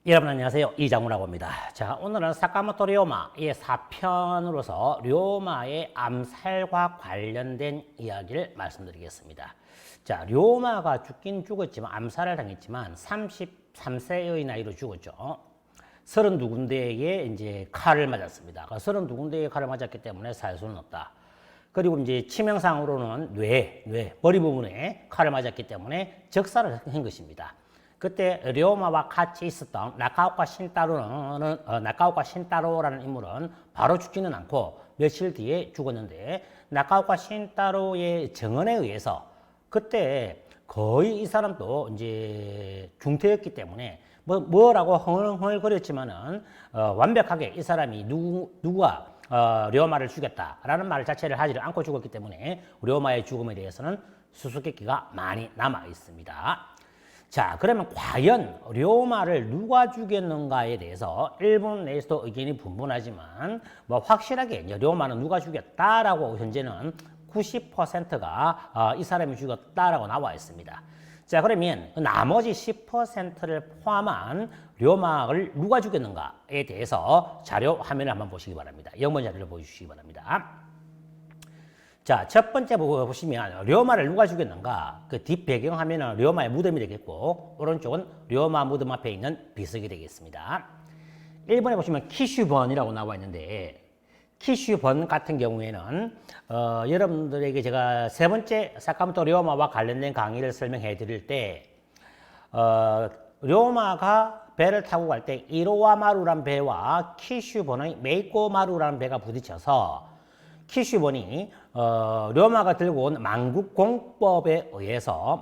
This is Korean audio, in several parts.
여러분 안녕하세요. 이장우라고 합니다. 자, 오늘은 사카모토 료마의 4편으로서 료마의 암살과 관련된 이야기를 말씀드리겠습니다. 자, 료마가 죽긴 죽었지만 암살을 당했지만 33세의 나이로 죽었죠. 32군데에 이제 칼을 맞았습니다. 32군데에 칼을 맞았기 때문에 살 수는 없다. 그리고 이제 치명상으로는 머리 부분에 칼을 맞았기 때문에 적사를 한 것입니다. 그때 료마와 같이 있었던 나카오카 신타로라는 인물은 바로 죽지는 않고 며칠 뒤에 죽었는데, 나카오카 신타로의 증언에 의해서 그때 거의 이 사람도 이제 중태였기 때문에 뭐라고 흥얼흥얼거렸지만은 완벽하게 이 사람이 누가 료마를 죽였다라는 말 자체를 하지를 않고 죽었기 때문에 료마의 죽음에 대해서는 수수께끼가 많이 남아 있습니다. 자, 그러면 과연 료마를 누가 죽였는가에 대해서 일본 내에서도 의견이 분분하지만 확실하게 료마는 누가 죽였다라고 현재는 90%가 이 사람이 죽였다라고 나와 있습니다. 자, 그러면 나머지 10%를 포함한 료마를 누가 죽였는가에 대해서 자료 화면을 한번 보시기 바랍니다. 영문 자료를 보여주시기 바랍니다. 자, 첫 번째 보시면 료마를 누가 죽였는가, 그 뒷배경 화면은 료마의 무덤이 되겠고, 오른쪽은 료마 무덤 앞에 있는 비석이 되겠습니다. 1번에 보시면 키슈번이라고 나와 있는데, 키슈번 같은 경우에는 여러분들에게 제가 세 번째 사카모토 료마와 관련된 강의를 설명해 드릴 때 료마가 배를 타고 갈 때 이로와마루란 배와 키슈번의 메이코마루라는 배가 부딪혀서 키슈번이 료마가 들고 온 만국공법에 의해서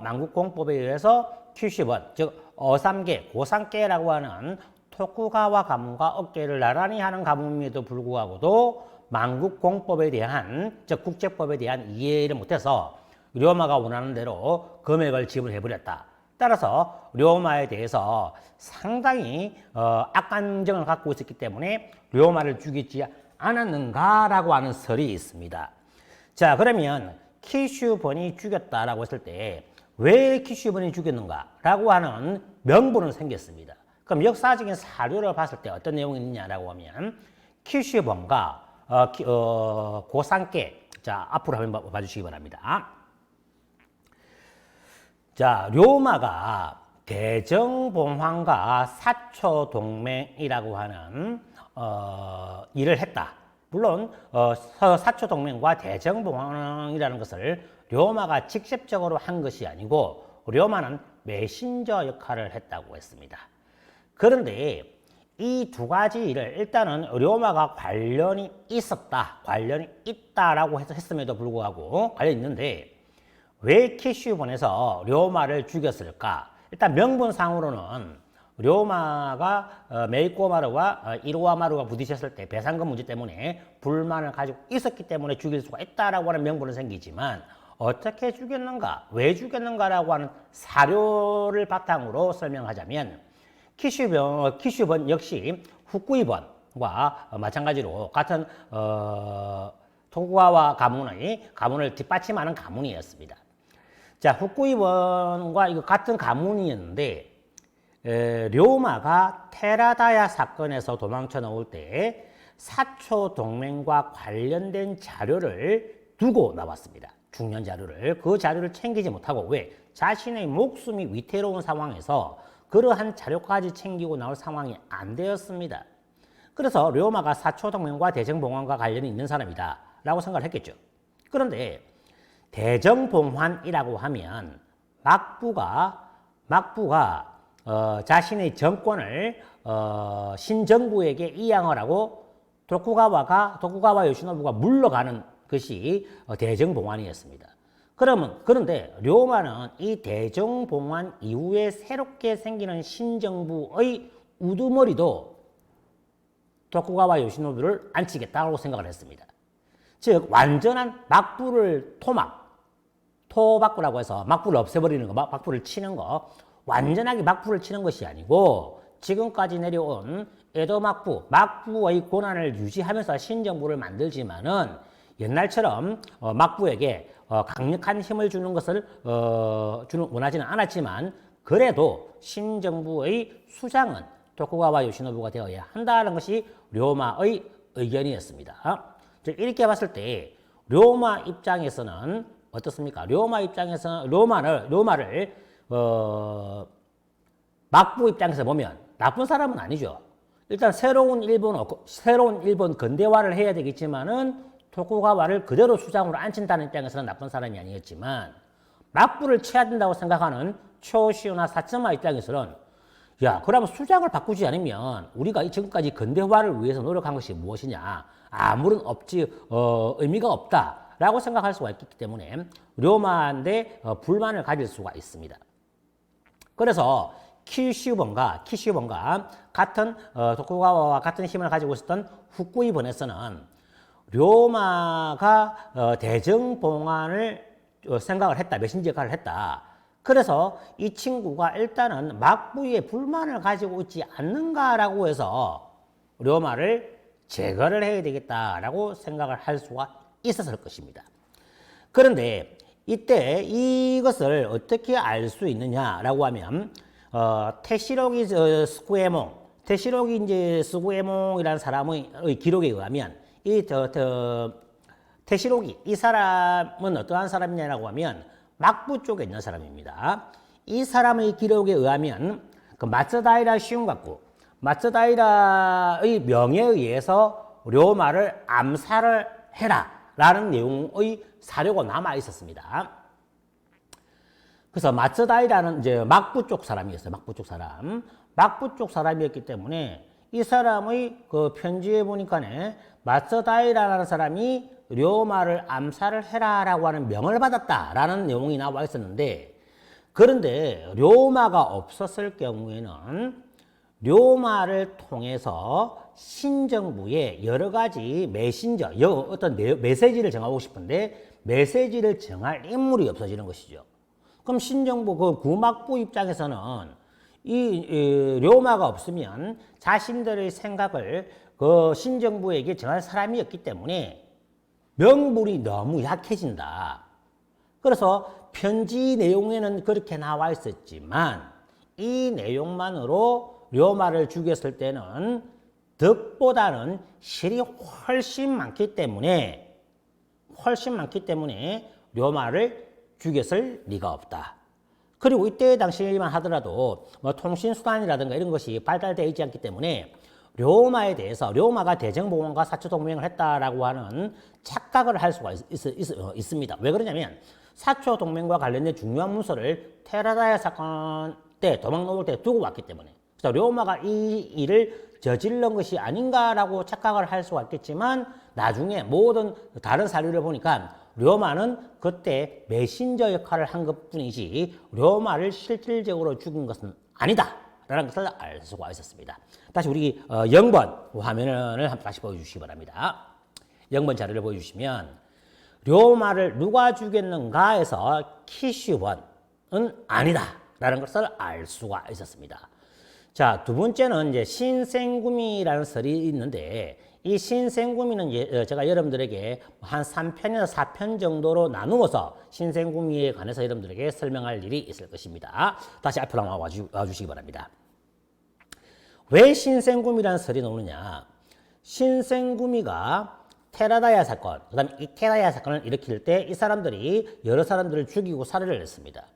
키슈번, 즉 어삼계, 고삼계라고 하는 토쿠가와 가문과 어깨를 나란히 하는 가문임에도 불구하고도 만국공법에 대한, 즉 국제법에 대한 이해를 못해서 료마가 원하는 대로 금액을 지불해버렸다. 따라서 료마에 대해서 상당히 악감정을 갖고 있었기 때문에 료마를 죽이지 않았는가라고 하는 설이 있습니다. 자, 그러면 키슈번이 죽였다라고 했을 때 왜 키슈번이 죽였는가라고 하는 명분은 생겼습니다. 그럼 역사적인 사료를 봤을 때 어떤 내용이 있느냐라고 하면, 키슈번과 고상계, 자, 앞으로 한번 봐주시기 바랍니다. 자, 료마가 대정봉황과 사초동맹이라고 하는 일을 했다. 물론 사초동맹과 대정봉황이라는 것을 료마가 직접적으로 한 것이 아니고 료마는 메신저 역할을 했다고 했습니다. 그런데 이 두 가지 일을 일단은 료마가 관련이 있다라고 했음에도 불구하고 관련이 있는데, 왜 키슈번에서 료마를 죽였을까? 일단 명분상으로는 료마가 메이코마루와 이로와마루가 부딪혔을 때 배상금 문제 때문에 불만을 가지고 있었기 때문에 죽일 수가 있다라고 하는 명분은 생기지만, 어떻게 죽였는가, 왜 죽였는가라고 하는 사료를 바탕으로 설명하자면, 키슈번 역시 후쿠이번과 마찬가지로 같은 토쿠가와 가문을 뒷받침하는 가문이었습니다. 자, 후쿠이번과 이거 같은 가문이었는데, 료마가 테라다야 사건에서 도망쳐 나올 때 사초 동맹과 관련된 자료를 두고 나왔습니다. 중요한 자료를. 그 자료를 챙기지 못하고, 왜? 자신의 목숨이 위태로운 상황에서 그러한 자료까지 챙기고 나올 상황이 안 되었습니다. 그래서 료마가 사초 동맹과 대정봉환과 관련이 있는 사람이다 라고 생각을 했겠죠. 그런데 대정봉환이라고 하면 막부가 자신의 정권을 신정부에게 이양을 하고 토쿠가와 요시노부가 물러가는 것이 대정봉환이었습니다. 그런데 료마는 이 대정봉환 이후에 새롭게 생기는 신정부의 우두머리도 토쿠가와 요시노부를 앉히겠다고 생각을 했습니다. 즉 완전한 막부를 토막부라고 해서 막부를 없애버리는 거, 막부를 치는 거, 완전하게 막부를 치는 것이 아니고 지금까지 내려온 에도 막부의 권한을 유지하면서 신정부를 만들지만은 옛날처럼 막부에게 강력한 힘을 주는 것을 원하지는 않았지만, 그래도 신정부의 수장은 토쿠가와 요시노부가 되어야 한다는 것이 료마의 의견이었습니다. 이렇게 봤을 때 료마 입장에서는 어떻습니까? 료마 입장에서는 료마를 막부 입장에서 보면 나쁜 사람은 아니죠. 일단 새로운 일본 근대화를 해야 되겠지만은 토쿠가와를 그대로 수장으로 앉힌다는 입장에서는 나쁜 사람이 아니었지만 막부를 쳐야 된다고 생각하는 초시오나 사츠마 입장에서는 야, 그러면 수장을 바꾸지 않으면 우리가 지금까지 근대화를 위해서 노력한 것이 무엇이냐? 아무런 의미가 없다라고 생각할 수가 있기 때문에 료마한테 불만을 가질 수가 있습니다. 그래서 키슈본과 같은 토쿠가와와 같은 힘을 가지고 있었던 후쿠이본에서는 료마가 대정봉안을 생각을 했다. 메신저 역할을 했다. 그래서 이 친구가 일단은 막부에 불만을 가지고 있지 않는가라고 해서 료마를 제거를 해야 되겠다라고 생각을 할 수가 있었을 것입니다. 그런데 이때 이것을 어떻게 알 수 있느냐라고 하면 테시로기 스구에몽이라는 사람의 기록에 의하면 테시로기 이 사람은 어떠한 사람이냐라고 하면 막부 쪽에 있는 사람입니다. 이 사람의 기록에 의하면 그 마츠다이라 마츠다이라의 명에 의해서 료마를 암살을 해라라는 내용의 사료가 남아 있었습니다. 그래서 마츠다이라는 이제 막부 쪽 사람이었어요. 막부 쪽 사람이었기 때문에 이 사람의 그 편지에 보니까네 마츠다이라는 사람이 료마를 암살을 해라라고 하는 명을 받았다라는 내용이 나와 있었는데, 그런데 료마가 없었을 경우에는 료마를 통해서 신정부에 여러 가지 어떤 메시지를 정하고 싶은데 메시지를 정할 인물이 없어지는 것이죠. 그럼 신정부 그 구막부 입장에서는 이 료마가 없으면 자신들의 생각을 그 신정부에게 정할 사람이 없기 때문에 명분이 너무 약해진다. 그래서 편지 내용에는 그렇게 나와 있었지만 이 내용만으로 료마를 죽였을 때는 덕보다는 실이 훨씬 많기 때문에 료마를 죽였을 리가 없다. 그리고 이때 당시만 하더라도 뭐 통신수단이라든가 이런 것이 발달되어 있지 않기 때문에 료마에 대해서 료마가 대정봉원과 사초동맹을 했다라고 하는 착각을 할 수가 있습니다. 왜 그러냐면 사초동맹과 관련된 중요한 문서를 테라다야 사건 때 도망 넘을 때 두고 왔기 때문에, 그래서 료마가 이 일을 저질른 것이 아닌가라고 착각을 할 수가 있겠지만 나중에 모든 다른 사료를 보니까 료마는 그때 메신저 역할을 한 것뿐이지 료마를 실질적으로 죽인 것은 아니다 라는 것을 알 수가 있었습니다. 다시 우리 0번 화면을 다시 보여주시기 바랍니다. 0번 자료를 보여주시면 료마를 누가 죽였는가에서 키슈번은 아니다 라는 것을 알 수가 있었습니다. 자, 두 번째는 이제 신생구미라는 설이 있는데, 이 신생구미는 제가 여러분들에게 한 3편에서 4편 정도로 나누어서 신생구미에 관해서 여러분들에게 설명할 일이 있을 것입니다. 다시 앞으로 와주시기 바랍니다. 왜 신생구미라는 설이 나오느냐? 신생구미가 테라다야 사건, 그 다음에 이테라야 사건을 일으킬 때 이 사람들이 여러 사람들을 죽이고 살해를 했습니다.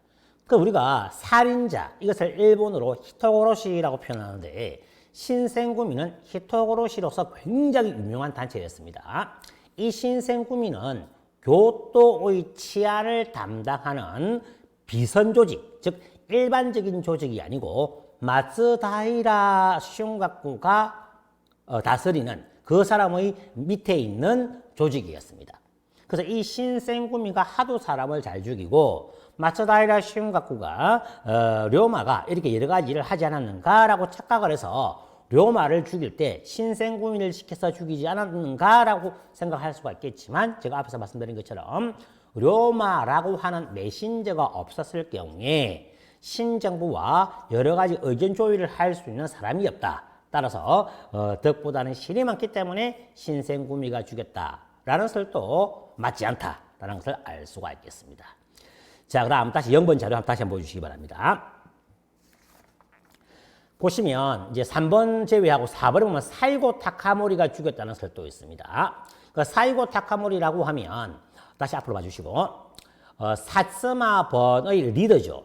그 우리가 살인자, 이것을 일본어로 히토고로시라고 표현하는데, 신생구미는 히토고로시로서 굉장히 유명한 단체였습니다. 이 신생구미는 교토의 치안을 담당하는 비선 조직, 즉 일반적인 조직이 아니고 마츠다이라 슌가쿠가 다스리는 그 사람의 밑에 있는 조직이었습니다. 그래서 이 신생구미가 하도 사람을 잘 죽이고 마츠다이라 슌가쿠가 료마가 이렇게 여러 가지 일을 하지 않았는가라고 착각을 해서 료마를 죽일 때 신생구미를 시켜서 죽이지 않았는가라고 생각할 수가 있겠지만, 제가 앞에서 말씀드린 것처럼 료마라고 하는 메신저가 없었을 경우에 신정부와 여러 가지 의견 조율을 할 수 있는 사람이 없다. 따라서 덕보다는 실이 많기 때문에 신생구미가 죽였다라는 설도 맞지 않다라는 것을 알 수가 있겠습니다. 자, 그럼 다시 0번 자료 다시 한번 보여주시기 바랍니다. 보시면 이제 3번 제외하고 4번에 보면 사이고 타카모리가 죽였다는 설도 있습니다. 그 사이고 타카모리라고 하면 다시 앞으로 봐주시고 사츠마번의 리더죠.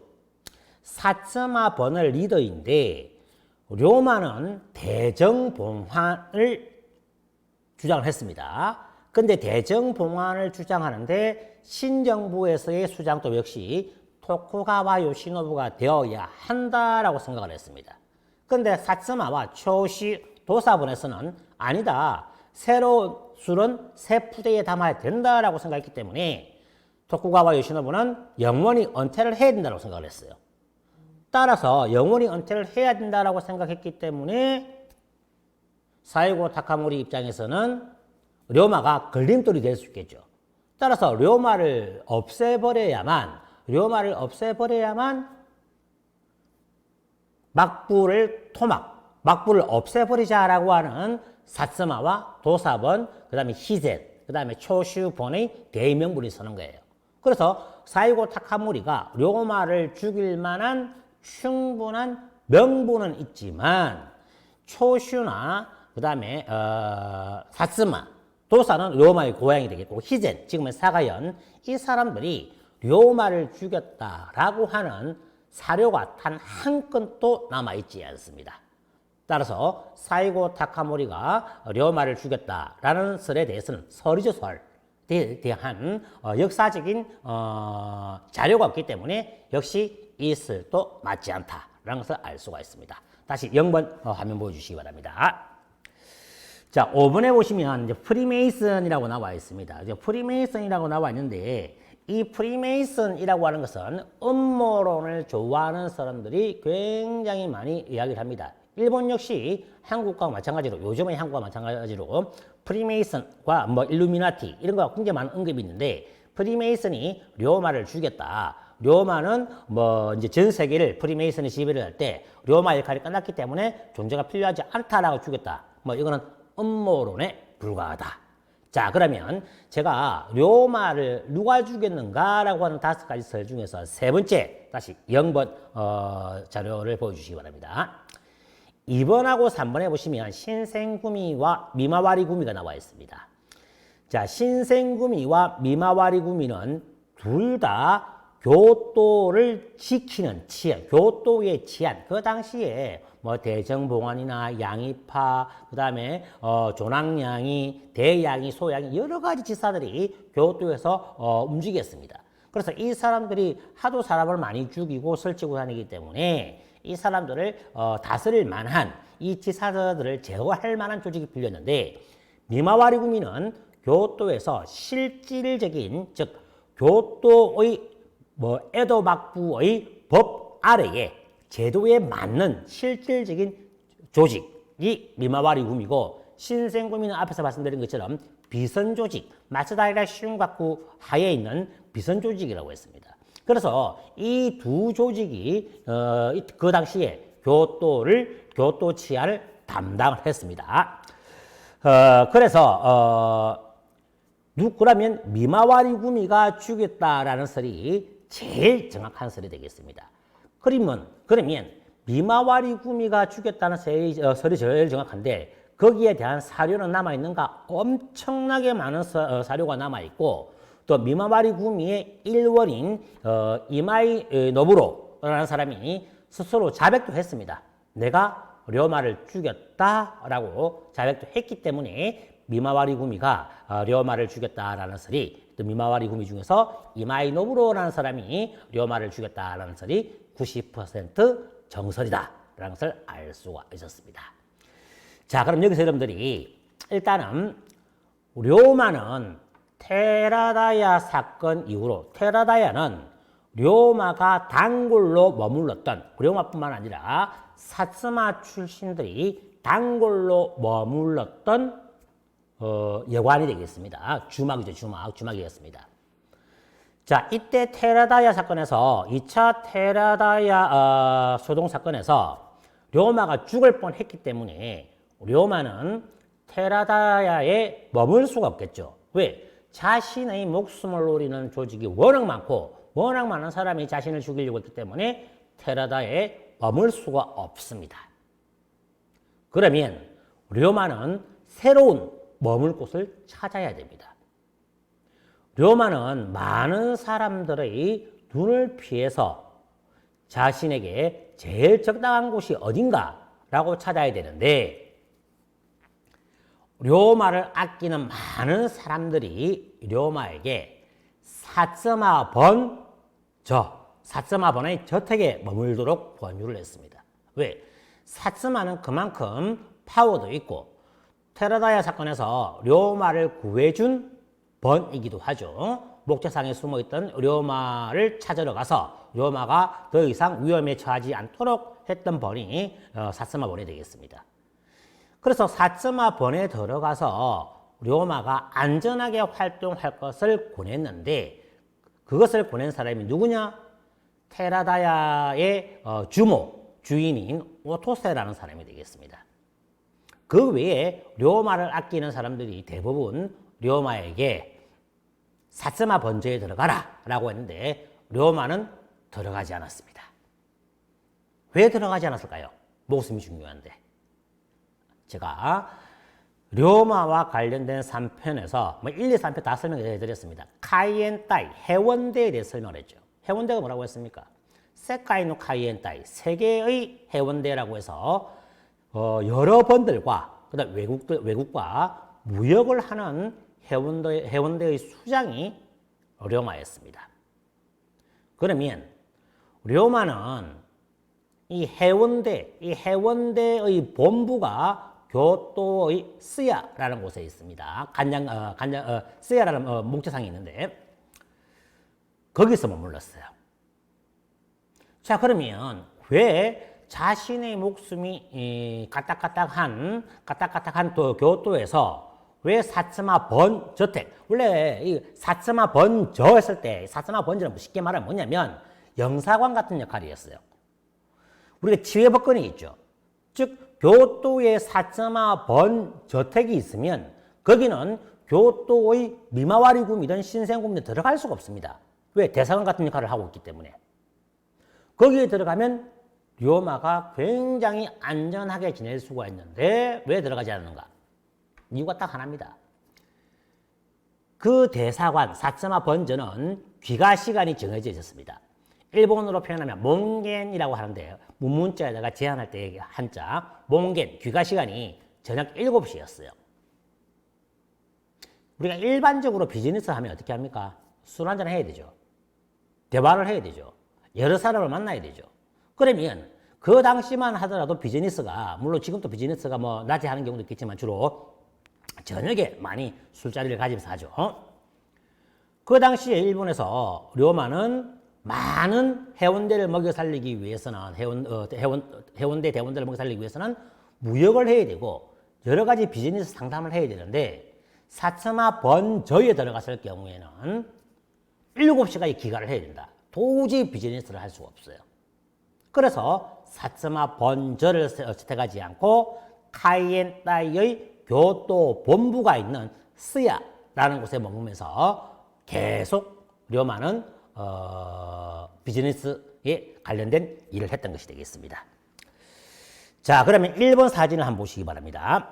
사츠마번의 리더인데 료마는 대정봉환을 주장을 했습니다. 근데 대정봉환을 주장하는데 신정부에서의 수장도 역시 토쿠가와 요시노부가 되어야 한다라고 생각을 했습니다. 근데 사츠마와 초시 도사본에서는 아니다. 새로운 술은 새 푸대에 담아야 된다라고 생각했기 때문에 토쿠가와 요시노부는 영원히 은퇴를 해야 된다고 생각을 했어요. 따라서 영원히 은퇴를 해야 된다라고 생각했기 때문에 사이고 타카모리 입장에서는 료마가 걸림돌이 될 수 있겠죠. 따라서 료마를 없애버려야만 막부를 없애버리자라고 하는 사츠마와 도사본, 그 다음에 히센, 그 다음에 초슈본의 대명분이 서는 거예요. 그래서 사이고 타카모리가 료마를 죽일 만한 충분한 명분은 있지만 초슈나 그 다음에 사츠마, 도사는 료마의 고향이 되겠고 히젠, 지금의 사가연, 이 사람들이 료마를 죽였다라고 하는 사료가 단 한 건도 남아있지 않습니다. 따라서 사이고 타카모리가 료마를 죽였다라는 설에 대해서는 서리조설에 대한 역사적인 자료가 없기 때문에 역시 이 설도 맞지 않다라는 것을 알 수가 있습니다. 다시 0번 화면 보여주시기 바랍니다. 자, 5번에 보시면 이제 프리메이슨이라고 나와 있습니다. 이제 프리메이슨이라고 나와 있는데 이 프리메이슨이라고 하는 것은 음모론을 좋아하는 사람들이 굉장히 많이 이야기를 합니다. 일본 역시 한국과 마찬가지로 요즘의 한국과 마찬가지로 프리메이슨과 뭐 일루미나티 이런 거가 굉장히 많은 언급이 있는데 프리메이슨이 료마를 죽였다. 료마는 뭐 이제 전 세계를 프리메이슨이 지배를 할 때 료마 역할이 끝났기 때문에 존재가 필요하지 않다라고 죽였다. 뭐 이거는 음모론에 불과하다. 자, 그러면 제가 료마를 누가 죽였는가라고 하는 5가지 설 중에서 세 번째, 다시 0번 자료를 보여주시기 바랍니다. 2번하고 3번에 보시면 신생구미와 미마와리구미가 나와 있습니다. 자, 신생구미와 미마와리구미는 둘 다 교토를 지키는 치안, 교토의 치안, 그 당시에 뭐 대정봉환이나 양이파, 그 다음에 조낭양이, 대양이, 소양이 여러 가지 지사들이 교토에서 움직였습니다. 그래서 이 사람들이 하도 사람을 많이 죽이고 설치고 다니기 때문에 이 사람들을 다스릴 만한 이 지사들을 제어할 만한 조직이 빌렸는데 미마와리구미는 교토에서 실질적인 즉 교토의 에도 막부의 법 아래에 제도에 맞는 실질적인 조직이 미마와리구미고 신생구미는 앞에서 말씀드린 것처럼 비선조직, 마츠다이라 시운가쿠 하에 있는 비선조직이라고 했습니다. 그래서 이 두 조직이 그 당시에 교토 치안을 담당을 했습니다. 그러면 미마와리구미가 죽였다라는 설이 제일 정확한 설이 되겠습니다. 그러면 미마와리구미가 죽였다는 설이 제일 정확한데 거기에 대한 사료는 남아있는가? 엄청나게 많은 사료가 남아있고 또 미마와리구미의 일원인 이마이 노부로라는 사람이 스스로 자백도 했습니다. 내가 료마를 죽였다라고 자백도 했기 때문에 미마와리구미가 료마를 죽였다라는 설이 또 미마와리구미 중에서 이마이 노부로라는 사람이 료마를 죽였다라는 설이 90% 정설이다라는 것을 알 수가 있었습니다. 자, 그럼 여기서 여러분들이 일단은 료마는 테라다야 사건 이후로 테라다야는 료마가 단골로 머물렀던 료마뿐만 아니라 사츠마 출신들이 단골로 머물렀던 여관이 되겠습니다. 주막이죠. 주막이었습니다. 자, 이때 테라다야 사건에서 2차 테라다야 소동 사건에서 료마가 죽을 뻔했기 때문에 료마는 테라다야에 머물 수가 없겠죠. 왜? 자신의 목숨을 노리는 조직이 워낙 많고 워낙 많은 사람이 자신을 죽이려고 했기 때문에 테라다야에 머물 수가 없습니다. 그러면 료마는 새로운 머물 곳을 찾아야 됩니다. 료마는 많은 사람들의 눈을 피해서 자신에게 제일 적당한 곳이 어딘가라고 찾아야 되는데 료마를 아끼는 많은 사람들이 료마에게 사츠마 사츠마번의 저택에 머물도록 권유를 했습니다. 왜? 사츠마는 그만큼 파워도 있고 테라다야 사건에서 료마를 구해준 번이기도 하죠. 목재상에 숨어있던 료마를 찾으러 가서 료마가 더 이상 위험에 처하지 않도록 했던 번이 사츠마 번이 되겠습니다. 그래서 사츠마 번에 들어가서 료마가 안전하게 활동할 것을 권했는데 그것을 권한 사람이 누구냐? 테라다야의 주인인 오토세라는 사람이 되겠습니다. 그 외에 료마를 아끼는 사람들이 대부분 료마에게 사츠마 번저에 들어가라 라고 했는데 료마는 들어가지 않았습니다. 왜 들어가지 않았을까요? 목숨이 중요한데. 제가 료마와 관련된 3편에서 1, 2, 3편 다 설명해 드렸습니다. 카이엔타이, 해원대에 대해 설명을 했죠. 해원대가 뭐라고 했습니까? 세카이노 카이엔타이, 세계의 해원대라고 해서 여러 번들과 그다음 외국과 무역을 하는 해원대의 수장이 료마였습니다. 그러면 료마는 이 해원대의 본부가 교토의 스야라는 곳에 있습니다. 스야라는 목재상이 있는데 거기서 머물렀어요. 자, 그러면 왜 자신의 목숨이 까딱까딱한 또 교토에서 왜 사츠마 번저택, 원래 이 사츠마 번저 했을 때 사츠마 번저는 쉽게 말하면 뭐냐면 영사관 같은 역할이었어요. 우리가 지회법권이 있죠. 즉 교토에 사츠마 번저택이 있으면 거기는 교토의 미마와리궁이든 신생궁이든 들어갈 수가 없습니다. 왜? 대사관 같은 역할을 하고 있기 때문에. 거기에 들어가면 료마가 굉장히 안전하게 지낼 수가 있는데 왜 들어가지 않는가? 이유가 딱 하나입니다. 그 대사관 사츠마 번저는 귀가 시간이 정해져 있었습니다. 일본어로 표현하면 몽겐이라고 하는데 문문자에다가 제한할 때 한자 몽겐 귀가 시간이 저녁 7시였어요. 우리가 일반적으로 비즈니스 하면 어떻게 합니까? 술 한잔 해야 되죠. 대화를 해야 되죠. 여러 사람을 만나야 되죠. 그러면 그 당시만 하더라도 비즈니스가 물론 지금도 비즈니스가 뭐 낮에 하는 경우도 있겠지만 주로 저녁에 많이 술자리를 가지면서 하죠. 그 당시에 일본에서 료마는 많은 해원대를 먹여 살리기 위해서는 해원대 대원대를 먹여 살리기 위해서는 무역을 해야 되고 여러 가지 비즈니스 상담을 해야 되는데 사츠마 번저에 들어갔을 경우에는 7시까지 기간을 해야 된다. 도저히 비즈니스를 할 수가 없어요. 그래서 사츠마 번저를 선택하지 않고 카이엔타이의 교토 본부가 있는 스야라는 곳에 머물면서 계속 료마는 비즈니스에 관련된 일을 했던 것이 되겠습니다. 자, 그러면 일본 사진을 한번 보시기 바랍니다.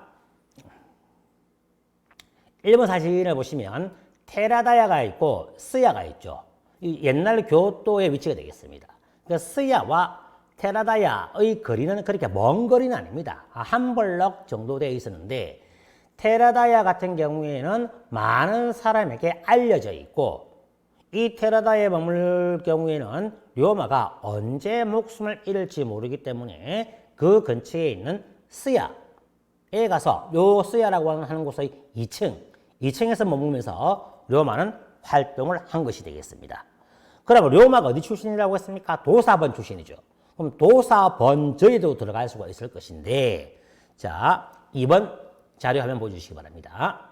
일본 사진을 보시면 테라다야가 있고 스야가 있죠. 옛날 교토의 위치가 되겠습니다. 그러니까 스야와 테라다야의 거리는 그렇게 먼 거리는 아닙니다. 한 블럭 정도 되어 있었는데 테라다야 같은 경우에는 많은 사람에게 알려져 있고 이 테라다야에 머물 경우에는 료마가 언제 목숨을 잃을지 모르기 때문에 그 근처에 있는 스야에 가서 요 스야라고 하는 곳의 2층에서 머물면서 료마는 활동을 한 것이 되겠습니다. 그러면 료마가 어디 출신이라고 했습니까? 도사번 출신이죠. 그럼 도사번저에도 들어갈 수가 있을 것인데 자, 2번 자료 화면 보여주시기 바랍니다.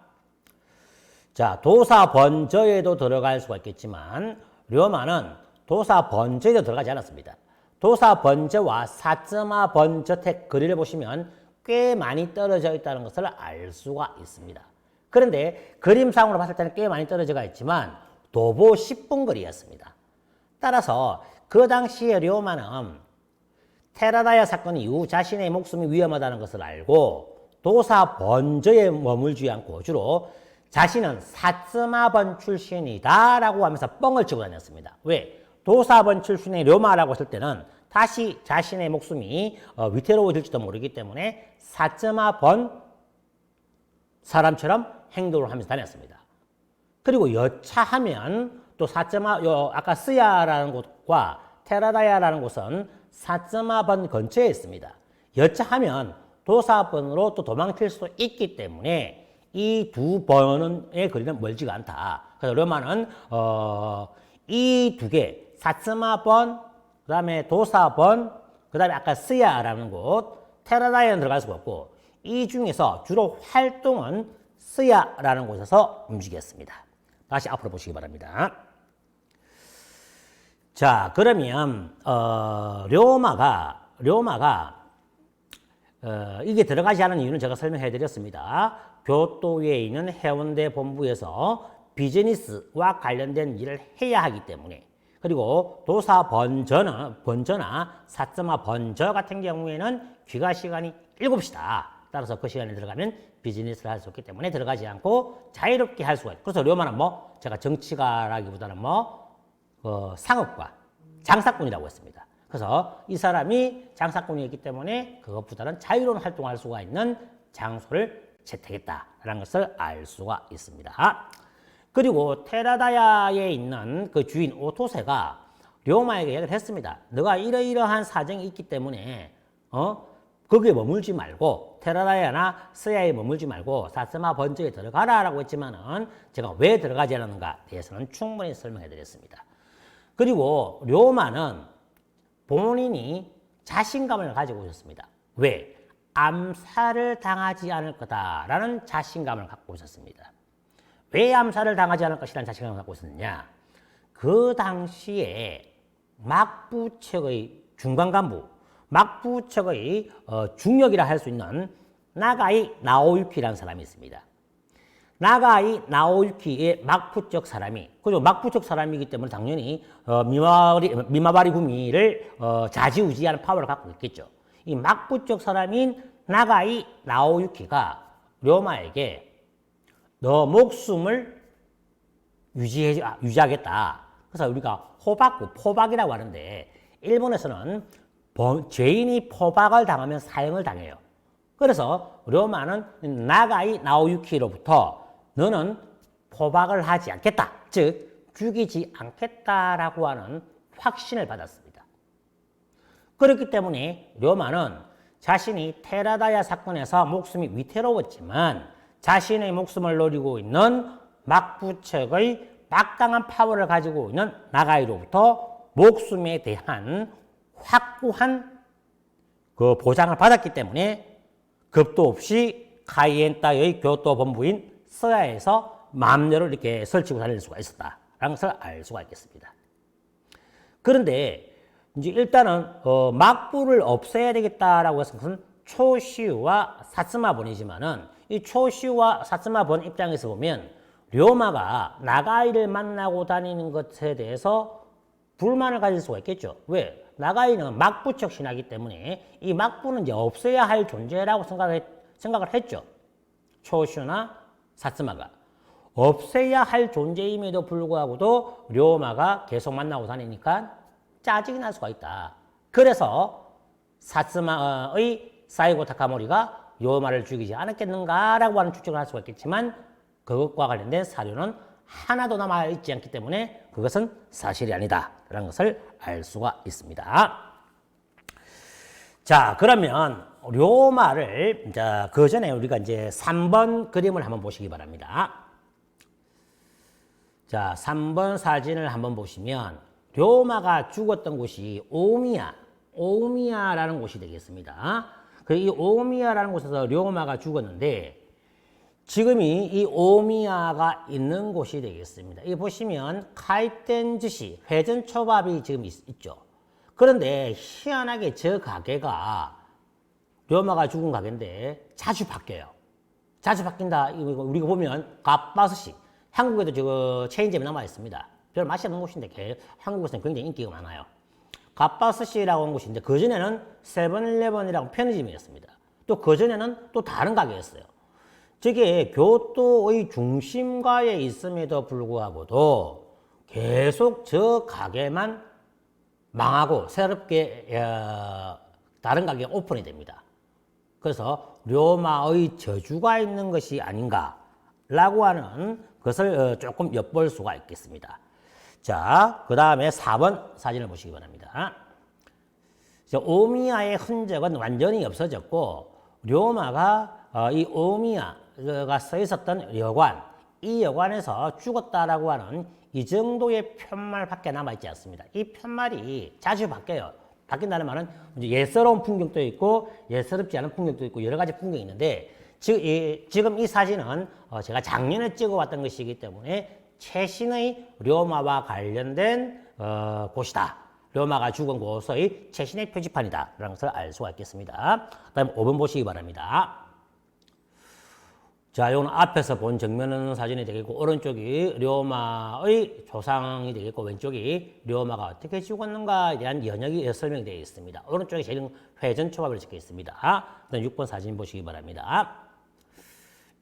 자, 도사번저에도 들어갈 수가 있겠지만 료마는 도사번저에도 들어가지 않았습니다. 도사번저와 사츠마 번저택 거리를 보시면 꽤 많이 떨어져 있다는 것을 알 수가 있습니다. 그런데 그림상으로 봤을 때는 꽤 많이 떨어져 있지만 도보 10분 거리였습니다. 따라서 그 당시에 료마는 테라다야 사건 이후 자신의 목숨이 위험하다는 것을 알고 도사 번저에 머물지 않고 주로 자신은 사츠마번 출신이다 라고 하면서 뻥을 치고 다녔습니다. 왜? 도사번 출신의 료마라고 했을 때는 다시 자신의 목숨이 위태로워질지도 모르기 때문에 사츠마번 사람처럼 행동을 하면서 다녔습니다. 그리고 여차하면 또 아까 스야라는 곳과 테라다야라는 곳은 사츠마번 근처에 있습니다. 여차하면 도사번으로 또 도망칠 수도 있기 때문에 이 두 번의 거리는 멀지가 않다. 그래서 료마는 이 두 개, 사츠마번, 그 다음에 도사번, 그 다음에 아까 스야라는 곳, 테라다야는 들어갈 수가 없고 이 중에서 주로 활동은 스야라는 곳에서 움직였습니다. 다시 앞으로 보시기 바랍니다. 자, 그러면 료마가 이게 들어가지 않은 이유는 제가 설명해 드렸습니다. 교토에 있는 해운대 본부에서 비즈니스와 관련된 일을 해야 하기 때문에, 그리고 도사 번저나 사츠마 번저 같은 경우에는 귀가 시간이 7시다. 따라서 그 시간에 들어가면 비즈니스를 할 수 없기 때문에 들어가지 않고 자유롭게 할 수가 있고, 그래서 료마는 제가 정치가라기보다는 상업과 장사꾼이라고 했습니다. 그래서 이 사람이 장사꾼이었기 때문에 그것보다는 자유로운 활동할 수가 있는 장소를 채택했다라는 것을 알 수가 있습니다. 그리고 테라다야에 있는 그 주인 오토세가 료마에게 얘기를 했습니다. 너가 이러이러한 사정이 있기 때문에 거기에 머물지 말고 테라다야나 스야에 머물지 말고 사츠마 번저에 들어가라라고 했지만은 제가 왜 들어가지 않았는가 대해서는 충분히 설명해 드렸습니다. 그리고 료마는 본인이 자신감을 가지고 있었습니다. 왜? 암살을 당하지 않을 거다라는 자신감을 갖고 있었습니다. 왜 암살을 당하지 않을 것이라는 자신감을 갖고 있었느냐? 그 당시에 막부척의 중간 간부, 막부척의 중력이라 할 수 있는 나가이 나오유키라는 사람이 있습니다. 나가이 나오유키의 막부척 사람이, 그리고 막부척 사람이기 때문에 당연히 미마바리 구미를 좌지우지하는 파워를 갖고 있겠죠. 이 막부쪽 사람인 나가이 나오유키가 료마에게 너 목숨을 유지하겠다. 그래서 우리가 포박이라고 하는데 일본에서는 죄인이 포박을 당하면 사형을 당해요. 그래서 료마는 나가이 나오유키로부터 너는 포박을 하지 않겠다. 즉 죽이지 않겠다라고 하는 확신을 받았습니다. 그렇기 때문에 료마는 자신이 테라다야 사건에서 목숨이 위태로웠지만 자신의 목숨을 노리고 있는 막부척의 막강한 파워를 가지고 있는 나가이로부터 목숨에 대한 확고한 그 보장을 받았기 때문에 겁도 없이 카이엔타의 교토 본부인 서야에서 마음대로 이렇게 설치고 다닐 수가 있었다라는 것을 알 수가 있겠습니다. 그런데 이제 일단은 막부를 없애야 되겠다라고 했을 것은 초시우와 사츠마본이지만은 이 초시우와 사츠마본 입장에서 보면 료마가 나가이를 만나고 다니는 것에 대해서 불만을 가질 수가 있겠죠. 왜? 나가이는 막부척 신하기 때문에 이 막부는 이제 없애야 할 존재라고 생각을 했죠. 초시우나 사츠마가 없애야 할 존재임에도 불구하고도 료마가 계속 만나고 다니니까 짜증이 날 수가 있다. 그래서 사츠마의 사이고 타카모리가 료마를 죽이지 않았겠는가라고 하는 추측을 할 수가 있겠지만 그것과 관련된 사료는 하나도 남아있지 않기 때문에 그것은 사실이 아니다라는 것을 알 수가 있습니다. 자, 그러면 료마를 그 전에 우리가 이제 3번 그림을 한번 보시기 바랍니다. 자, 3번 사진을 한번 보시면 료마가 죽었던 곳이 오미야라는 곳이 되겠습니다. 이 오미야라는 곳에서 료마가 죽었는데 지금 이 오미야가 있는 곳이 되겠습니다. 이 보시면 카이텐즈시 회전초밥이 지금 있죠. 그런데 희한하게 저 가게가 료마가 죽은 가게인데 자주 바뀌어요. 자주 바뀐다. 우리가 보면 갓바스시 한국에도 저 체인점이 남아 있습니다. 별 맛이 없는 곳인데 한국에서는 굉장히 인기가 많아요. 갓바스시라고 하는 곳인데 그전에는 세븐일레븐이라고 편의점이었습니다. 또 그전에는 또 다른 가게였어요. 저게 교토의 중심가에 있음에도 불구하고도 계속 저 가게만 망하고 새롭게 다른 가게가 오픈이 됩니다. 그래서 료마의 저주가 있는 것이 아닌가라고 하는 것을 조금 엿볼 수가 있겠습니다. 자, 그 다음에 4번 사진을 보시기 바랍니다. 오미야의 흔적은 완전히 없어졌고 료마가 이 오미야가 써 있었던 여관, 이 여관에서 죽었다라고 하는 이 정도의 편말밖에 남아있지 않습니다. 이 편말이 자주 바뀌어요. 바뀐다는 말은 예스러운 풍경도 있고 예스럽지 않은 풍경도 있고 여러 가지 풍경이 있는데 지금 이 사진은 제가 작년에 찍어왔던 것이기 때문에 최신의 료마와 관련된 곳이다. 료마가 죽은 곳의 최신의 표지판이다. 라는 것을 알 수가 있겠습니다. 그 다음에 5번 보시기 바랍니다. 자, 이거는 앞에서 본 정면 사진이 되겠고, 오른쪽이 료마의 조상이 되겠고, 왼쪽이 료마가 어떻게 죽었는가에 대한 연역이 설명이 되어 있습니다. 오른쪽에 제일 회전 초밥을 찍혀 있습니다. 그다음 6번 사진 보시기 바랍니다.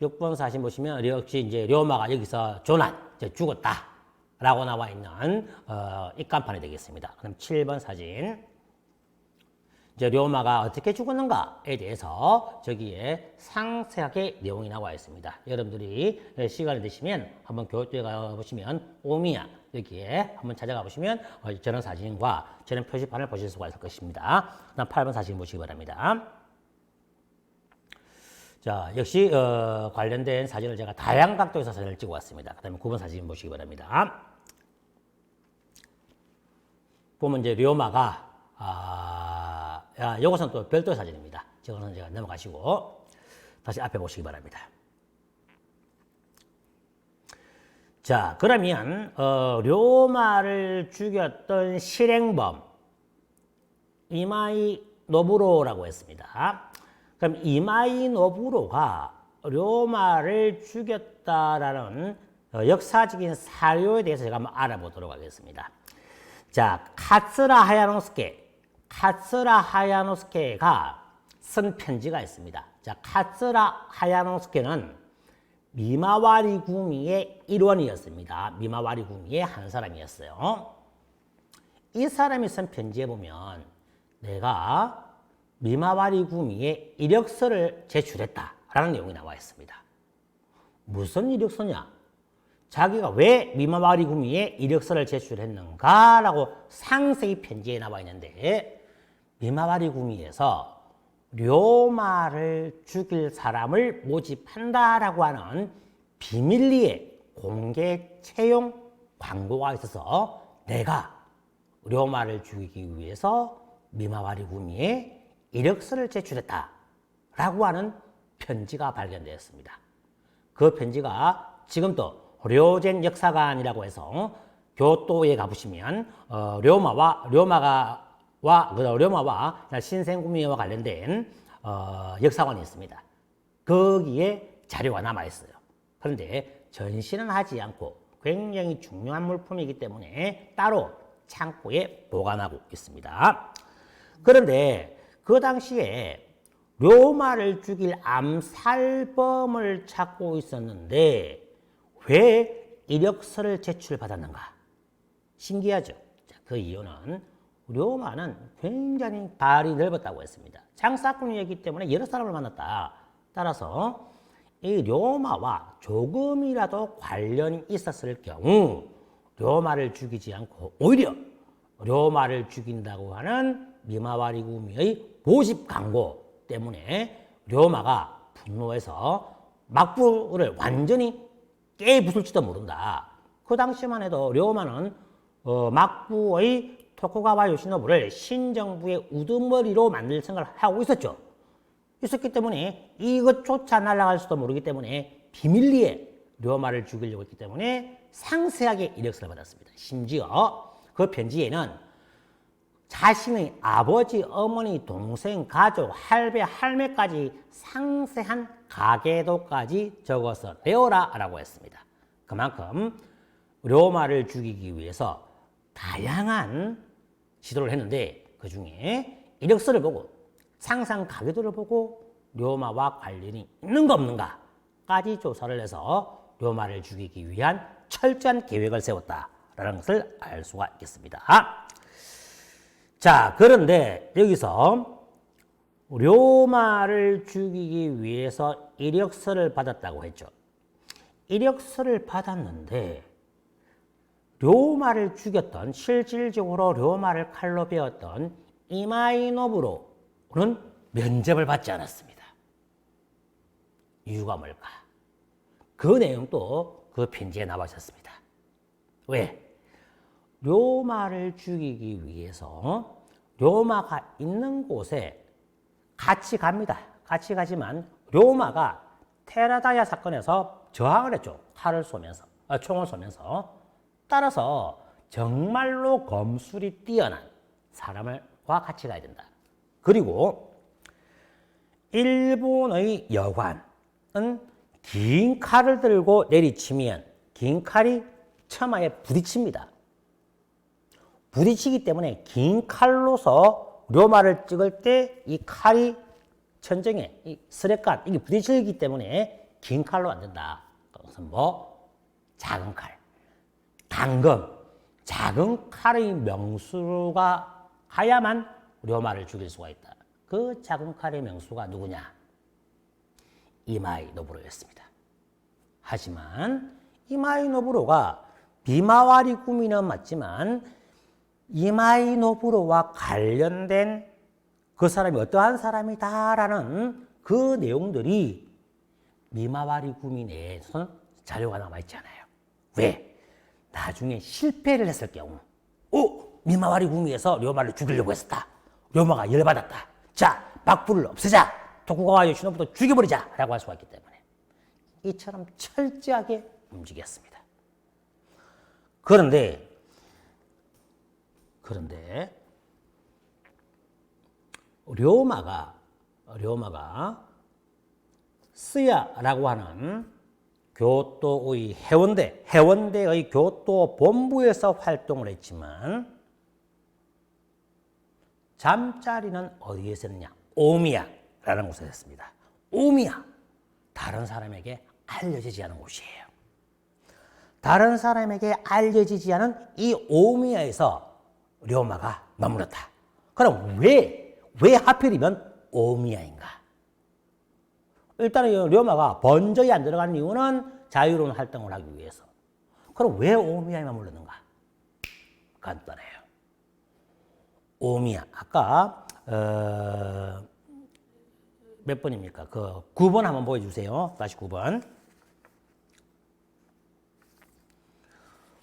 6번 사진 보시면 역시 이제 료마가 여기서 조난, 죽었다 라고 나와 있는 입간판이 되겠습니다. 그럼 7번 사진. 이제 료마가 어떻게 죽었는가에 대해서 저기에 상세하게 내용이 나와 있습니다. 여러분들이 시간이 되시면 한번 교육도에 가보시면 오미야 여기에 한번 찾아가 보시면 저런 사진과 저런 표지판을 보실 수가 있을 것입니다. 그다음 8번 사진 보시기 바랍니다. 자, 역시 관련된 사진을 제가 다양한 각도에서 사진을 찍어 왔습니다. 그 다음에 9번 사진 보시기 바랍니다. 보면 이제 료마가 이것은 또 별도의 사진입니다. 저거는 제가 넘어가시고 다시 앞에 보시기 바랍니다. 자, 그러면 료마를 죽였던 실행범 이마이 노부로라고 했습니다. 그럼 이마이 노부로가 료마를 죽였다라는 역사적인 사료에 대해서 제가 한번 알아보도록 하겠습니다. 자, 카츠라 하야노스케가 쓴 편지가 있습니다. 자, 카츠라 하야노스케는 미마와리 구미의 일원이었습니다. 미마와리 구미의 한 사람이었어요. 이 사람이 쓴 편지에 보면 내가 미마와리 구미에 이력서를 제출했다라는 내용이 나와 있습니다. 무슨 이력서냐? 자기가 왜 미마와리 구미에 이력서를 제출했는가라고 상세히 편지에 나와 있는데 미마와리 구미에서 료마를 죽일 사람을 모집한다라고 하는 비밀리에 공개 채용 광고가 있어서 내가 료마를 죽이기 위해서 미마와리 구미에 이력서를 제출했다라고 하는 편지가 발견되었습니다. 그 편지가 지금도 료젠 역사관이라고 해서 교토에 가보시면 료마와 신생구미와 관련된 역사관이 있습니다. 거기에 자료가 남아 있어요. 그런데 전시는 하지 않고 굉장히 중요한 물품이기 때문에 따로 창고에 보관하고 있습니다. 그런데 그 당시에 료마를 죽일 암살범을 찾고 있었는데 왜 이력서를 제출받았는가? 신기하죠? 자, 그 이유는 료마는 굉장히 발이 넓었다고 했습니다. 장사꾼이었기 때문에 여러 사람을 만났다. 따라서 이 료마와 조금이라도 관련이 있었을 경우 료마를 죽이지 않고 오히려 료마를 죽인다고 하는 미마와리 구미의 모집 광고 때문에 료마가 분노해서 막부를 완전히 깨부술지도 모른다. 그 당시만 해도 료마는 막부의 토쿠가와 요시노부를 신정부의 우두머리로 만들 생각을 하고 있었죠. 있었기 때문에 이것조차 날아갈지도 모르기 때문에 비밀리에 료마를 죽이려고 했기 때문에 상세하게 이력서를 받았습니다. 심지어 그 편지에는 자신의 아버지, 어머니, 동생, 가족, 할배, 할매까지 상세한 가계도까지 적어서 내어라 라고 했습니다. 그만큼 료마를 죽이기 위해서 다양한 시도를 했는데 그 중에 이력서를 보고 상상 가계도를 보고 료마와 관련이 있는가 없는가까지 조사를 해서 료마를 죽이기 위한 철저한 계획을 세웠다라는 것을 알 수가 있겠습니다. 자, 그런데 여기서 료마를 죽이기 위해서 이력서를 받았다고 했죠. 이력서를 받았는데 료마를 죽였던, 실질적으로 료마를 칼로 베었던 이마이노부로는 면접을 받지 않았습니다. 이유가 뭘까? 그 내용도 그 편지에 나와 있었습니다. 왜? 료마를 죽이기 위해서 료마가 있는 곳에 같이 갑니다. 같이 가지만 료마가 테라다야 사건에서 저항을 했죠. 총을 쏘면서. 따라서 정말로 검술이 뛰어난 사람과 같이 가야 된다. 그리고 일본의 여관은 긴 칼을 들고 내리치면 긴 칼이 처마에 부딪힙니다. 부딪히기 때문에 긴 칼로서 료마를 찍을 때 이 칼이 천정에 이 스레갓 이게 부딪히기 때문에 긴 칼로 안 된다. 그것은 작은 칼, 단검, 작은 칼의 명수가 하야만 료마를 죽일 수가 있다. 그 작은 칼의 명수가 누구냐? 이마이 노부로였습니다. 하지만 이마이 노부로가 비마와리 구미는 맞지만 이마이 노부로와 관련된 그 사람이 어떠한 사람이다라는 그 내용들이 미마와리 구미 내에서는 자료가 남아있지 않아요. 왜? 나중에 실패를 했을 경우 미마와리 구미에서 료마를 죽이려고 했었다. 료마가 열받았다. 자, 막부를 없애자. 도쿠가와 요시노부도 죽여버리자 라고 할 수가 있기 때문에 이처럼 철저하게 움직였습니다. 그런데 료마가 스야라고 하는 교토의 해원대의 교토 본부에서 활동을 했지만 잠자리는 어디에서 했느냐? 오미야라는 곳에서 했습니다. 오미야, 다른 사람에게 알려지지 않은 곳이에요. 다른 사람에게 알려지지 않은 이 오미야에서 료마가 머물렀다. 그럼 왜 하필이면 오미야인가? 일단은 료마가 번저에 안 들어간 이유는 자유로운 활동을 하기 위해서. 그럼 왜 오미야에 머물렀는가? 간단해요. 오미야, 아까 몇 번입니까? 9번 한번 보여주세요. 다시 9번.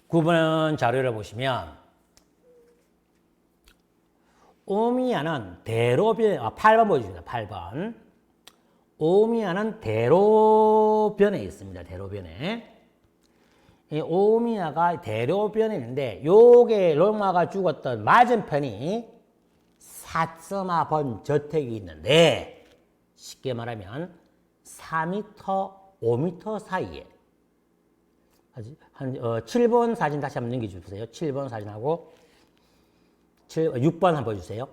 9번 자료를 보시면 오미야는 대로변, 8번 보여주십니다. 8번. 오미야는 대로변에 있습니다. 대로변에. 이 오미야가 대로변에 있는데 요게 료마가 죽었던 맞은편이 사츠마번 저택이 있는데 쉽게 말하면 4m, 5m 사이에 한 7번 사진 다시 한번 넘겨주세요. 7번 사진하고 6번 한번 보여주세요.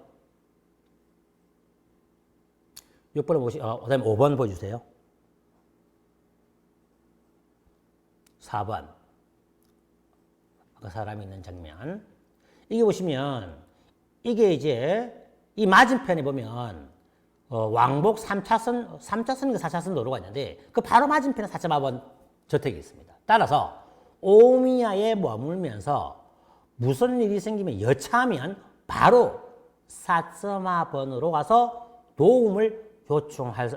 6번을 보시고 그 다음에 5번 보여주세요. 4번 아까 사람이 있는 장면. 이게 보시면 이게 이제 이 맞은편에 보면 왕복 3차선인가 4차선 도로가 있는데 그 바로 맞은편에 4.5번 저택이 있습니다. 따라서 오미야에 머물면서 무슨 일이 생기면 여차하면 바로 4.5번으로 가서 도움을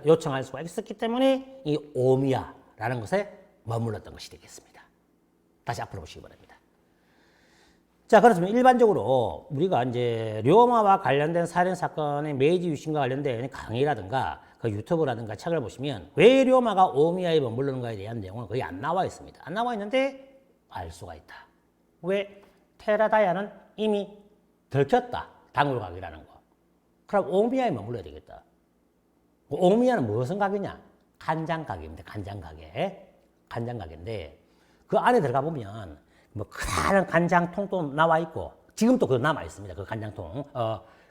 요청할 수가 있었기 때문에 이 오미야라는 것에 머물렀던 것이 되겠습니다. 다시 앞으로 보시기 바랍니다. 자, 그렇습니다. 일반적으로 우리가 이제 료마와 관련된 살인 사건의 메이지 유신과 관련된 강의라든가 그 유튜브라든가 책을 보시면 왜 료마가 오미야에 머무르는가에 대한 내용은 거의 안 나와 있습니다. 안 나와 있는데 알 수가 있다. 왜? 테라다야는 이미 들켰다. 당울각이라는 거. 그럼 오미야에 머물러야 되겠다. 오미야는 무슨 가게냐? 간장가게입니다. 간장가게. 간장가게인데 그 안에 들어가 보면 뭐 크다란 간장통도 나와 있고 지금도 그거 남아 있습니다. 그 간장통.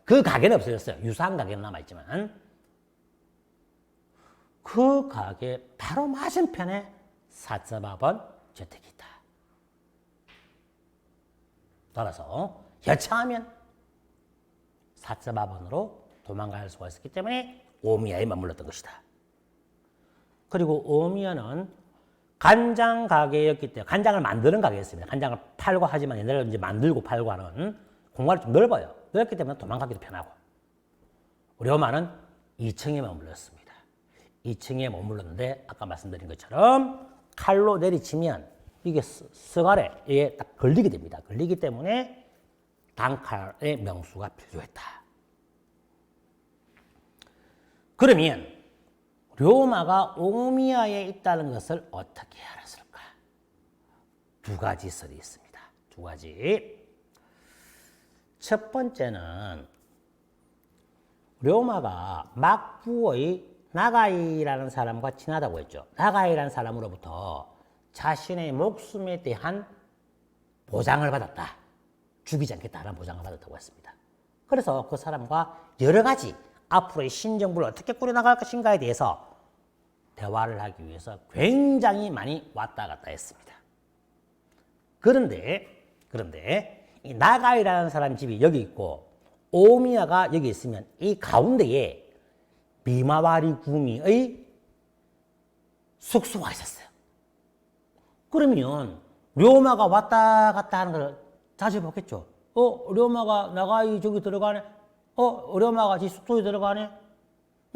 그 가게는 없어졌어요. 유사한 가게는 남아 있지만 그 가게 바로 맞은편에 4.5번 주택이 있다. 따라서 여차하면 4.5번으로 도망갈 수가 있었기 때문에 오미야에 머물렀던 것이다. 그리고 오미야는 간장 가게였기 때문에 간장을 만드는 가게였습니다. 간장을 팔고 하지만 옛날에 이제 만들고 팔고 하는 공간이 좀 넓어요. 넓기 때문에 도망가기도 편하고. 료마는 2층에 머물렀습니다. 2층에 머물렀는데 아까 말씀드린 것처럼 칼로 내리치면 이게 스갈에 이게 딱 걸리게 됩니다. 걸리기 때문에 단칼의 명수가 필요했다. 그러면 료마가 오미야에 있다는 것을 어떻게 알았을까? 두 가지 설이 있습니다. 두 가지. 첫 번째는 료마가 막부의 나가이라는 사람과 친하다고 했죠. 나가이라는 사람으로부터 자신의 목숨에 대한 보장을 받았다. 죽이지 않겠다라는 보장을 받았다고 했습니다. 그래서 그 사람과 여러 가지 앞으로의 신정부를 어떻게 꾸려나갈 것인가에 대해서 대화를 하기 위해서 굉장히 많이 왔다 갔다 했습니다. 그런데 이 나가이라는 사람 집이 여기 있고 오미야가 여기 있으면 이 가운데에 미마와리 구미의 숙소가 있었어요. 그러면 료마가 왔다 갔다 하는 걸 자주 봤겠죠. 료마가 나가이 저기 들어가네. 료마가 지 숙소에 들어가네.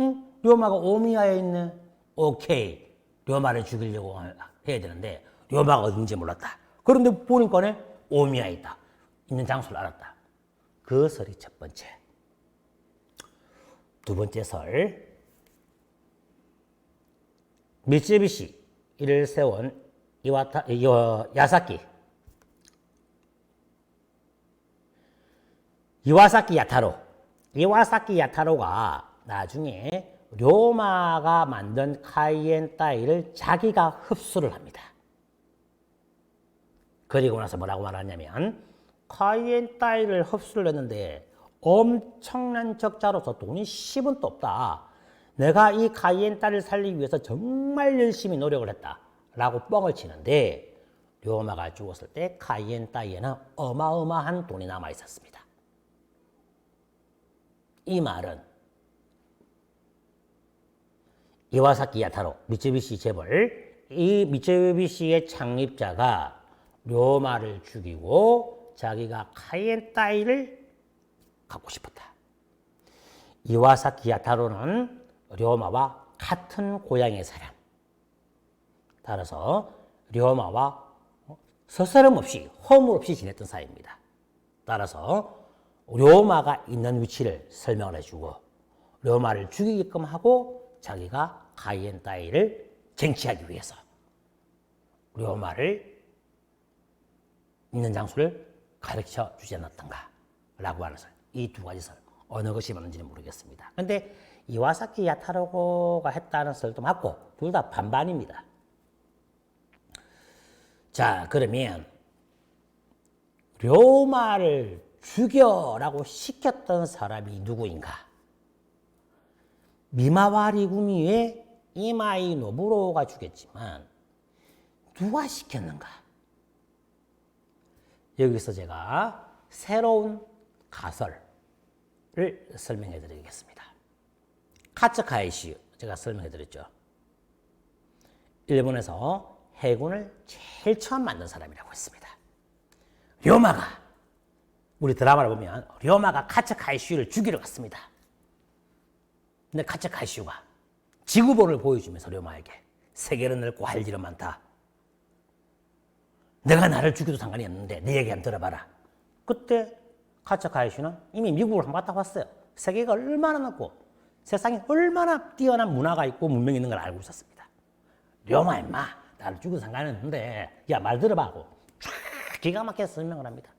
응? 료마가 오미야에 있네. 오케이. 료마를 죽이려고 해야 되는데 료마가 어딘지 몰랐다. 그런데 보니까네 오미야에 있다. 있는 장소를 알았다. 그 설이 첫 번째. 두 번째 설. 미쯔비시를 세운 이와사키 야타로가 나중에 료마가 만든 카이엔 따이를 자기가 흡수를 합니다. 그리고 나서 뭐라고 말하냐면 카이엔 따이를 흡수를 했는데 엄청난 적자로서 돈이 10원도 없다. 내가 이 카이엔 따이를 살리기 위해서 정말 열심히 노력을 했다. 라고 뻥을 치는데 료마가 죽었을 때 카이엔 따이에는 어마어마한 돈이 남아 있었습니다. 이 말은 이와사키 야타로 미쯔비시 재벌, 이 미쯔비시의 창립자가 료마를 죽이고 자기가 카이엔 따이를 갖고 싶었다. 이와사키 야타로는 료마와 같은 고향의 사람. 따라서 료마와 서스럼 없이 허물 없이 지냈던 사이입니다. 따라서 료마가 있는 위치를 설명을 해주고 료마를 죽이게끔 하고 자기가 카이엔 따이를 쟁취하기 위해서 료마를 있는 장소를 가르쳐 주지 않았던가 라고 하는 설. 이 두 가지 설. 어느 것이 맞는지는 모르겠습니다. 그런데 이와사키 야타로가 했다는 설도 맞고 둘 다 반반입니다. 자, 그러면 료마를 죽여라고 시켰던 사람이 누구인가? 미마와리 구미의 이마이 노부로가 죽였지만 누가 시켰는가? 여기서 제가 새로운 가설을 설명해 드리겠습니다. 카츠카이시 제가 설명해 드렸죠. 일본에서 해군을 제일 처음 만든 사람이라고 했습니다. 료마가 우리 드라마를 보면 료마가 카츠카이슈를 죽이러 갔습니다. 근데 카츠카이슈가 지구본을 보여주면서 료마에게 세계는 넓고 할 일은 많다. 내가 나를 죽여도 상관이 없는데 네 얘기 한번 들어봐라. 그때 카츠카이슈는 이미 미국을 한번 갔다 왔어요. 세계가 얼마나 넓고 세상에 얼마나 뛰어난 문화가 있고 문명이 있는 걸 알고 있었습니다. 료마 임마 나를 죽여도 상관이 없는데 야 말 들어봐 하고 쫙 기가 막혀서 설명을 합니다.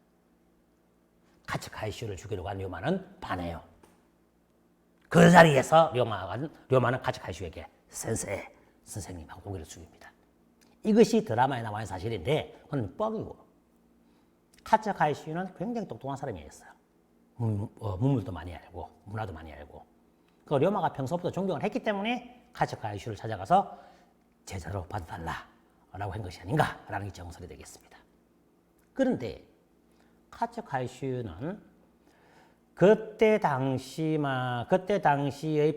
카츠카이슈를 죽이려고 한 료마는 반해요. 그 자리에서 료마는 카츠카이슈에게 선생님하고 고개를 숙입니다. 이것이 드라마에 나와 있는 사실인데 그건 뻥이고 카츠카이슈는 굉장히 똑똑한 사람이었어요. 문물도 많이 알고 문화도 많이 알고. 그 료마가 평소부터 존경을 했기 때문에 카츠카이슈를 찾아가서 제자로 받아달라라고 한 것이 아닌가라는 게 정설이 되겠습니다. 그런데 카츠카이슈는 그때 당시의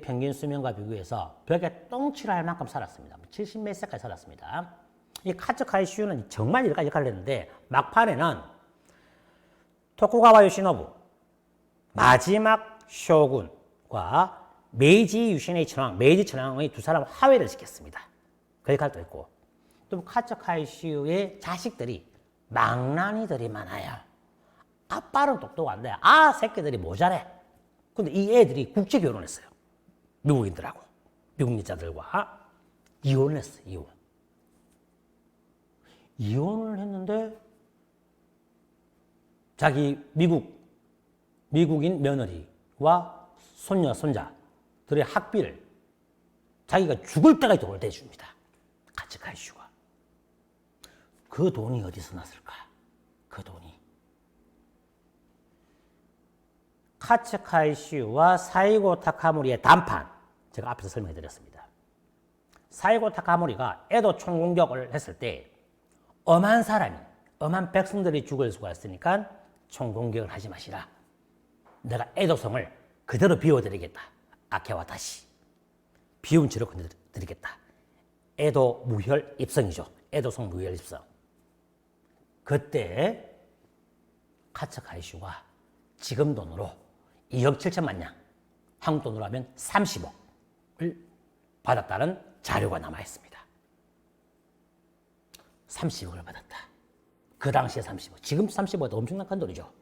평균 수명과 비교해서 벽에 똥칠을 할 만큼 살았습니다. 70몇 세까지 살았습니다. 이 카츠카이슈는 정말 여러 가지 역할을 했는데 막판에는 토쿠가와 요시노부 마지막 쇼군과 메이지 유신의 천황, 메이지 천황의 두 사람 화해를 시켰습니다. 그 역할도 했고 또 카츠카이슈의 자식들이 망나니들이 많아요. 아빠는 똑똑한데 새끼들이 모자래. 근데 이 애들이 국제 결혼했어요. 미국인들하고 미국 여자들과 이혼을 했어요. 이혼을 했는데 자기 미국인 며느리와 손녀 손자들의 학비를 자기가 죽을 때까지 돈을 대줍니다. 카츠카이슈가. 그 돈이 어디서 났을까? 그 돈이 카츠카이슈와 사이고 타카무리의 단판, 제가 앞에서 설명해 드렸습니다. 사이고 타카무리가 에도 총공격을 했을 때 엄한 백성들이 죽을 수가 있으니까 총공격을 하지 마시라. 내가 에도성을 그대로 비워드리겠다. 아케와 다시 비운 채로 드리겠다. 에도 무혈 입성이죠. 에도성 무혈 입성. 그때 카츠카이슈가 지금 돈으로 2억 7천만 냥, 한국 돈으로 하면 30억을 받았다는 자료가 남아 있습니다. 30억을 받았다. 그 당시에 30억. 지금 30억은 엄청난 큰 돈이죠.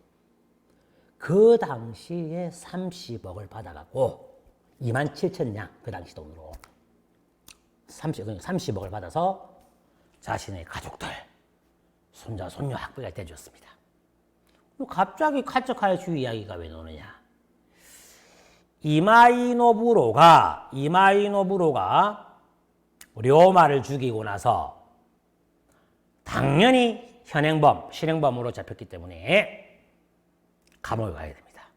그 당시에 30억을 받아갖고 2만 7천 냥, 그 당시 돈으로 30억을 받아서 자신의 가족들, 손자, 손녀 학비가 대주었습니다. 갑자기 카츠카이슈 이야기가 왜 나오느냐? 이마이노부로가 료마를 죽이고 나서 당연히 실행범으로 잡혔기 때문에 감옥에 가야 됩니다.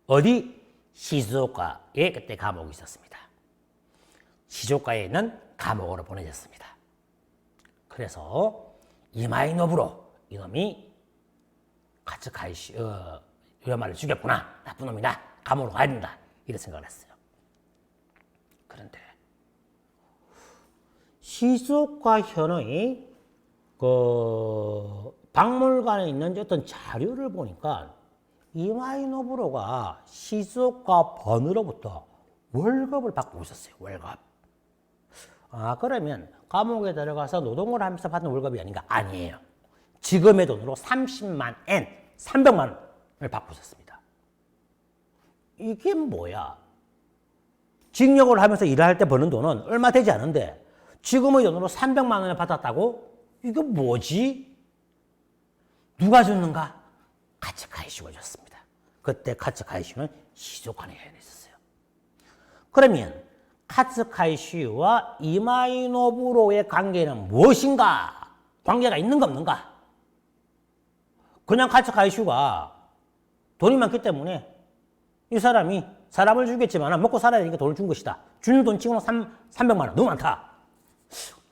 어디? 시즈오카에 그때 감옥이 있었습니다. 시즈오카에 있는 감옥으로 보내졌습니다. 그래서 이마이노부로 이놈이 카츠카이슈 료마를 죽였구나. 나쁜 놈이다. 감옥으로 가야 된다. 이런 생각을 했어요. 그런데 시즈오카 현의 그 박물관에 있는 어떤 자료를 보니까 이마이노부로가 시즈오카 번으로부터 월급을 받고 있었어요. 월급. 그러면 감옥에 들어가서 노동을 하면서 받는 월급이 아닌가? 아니에요. 지금의 돈으로 30만 엔, 300만 원을 받고 있었습니다. 이게 뭐야? 징역을 하면서 일할 때 버는 돈은 얼마 되지 않은데 지금의 돈으로 300만 원을 받았다고? 이게 뭐지? 누가 줬는가? 카츠카이슈가 줬습니다. 그때 카츠카이슈는 시조칸에 있었어요. 그러면 카츠카이슈와 이마이노부로의 관계는 무엇인가? 관계가 있는가 없는가? 그냥 카츠카이슈가 돈이 많기 때문에 이 사람이 사람을 주겠지만 먹고 살아야 되니까 돈을 준 것이다. 주는 돈 치고는 300만 원. 너무 많다.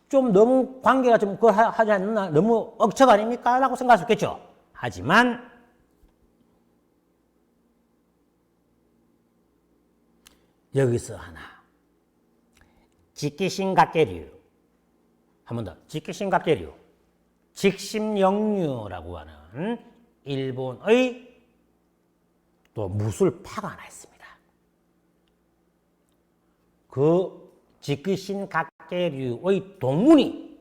좀 너무 관계가 좀 하지 않나? 너무 억척 아닙니까? 라고 생각할 수 있겠죠. 하지만 여기서 하나. 직기신각계류. 한 번 더. 직기신각계류. 직심영류라고 하는 일본의 또 무술파가 하나 있습니다. 그 직기신각계류의 동문이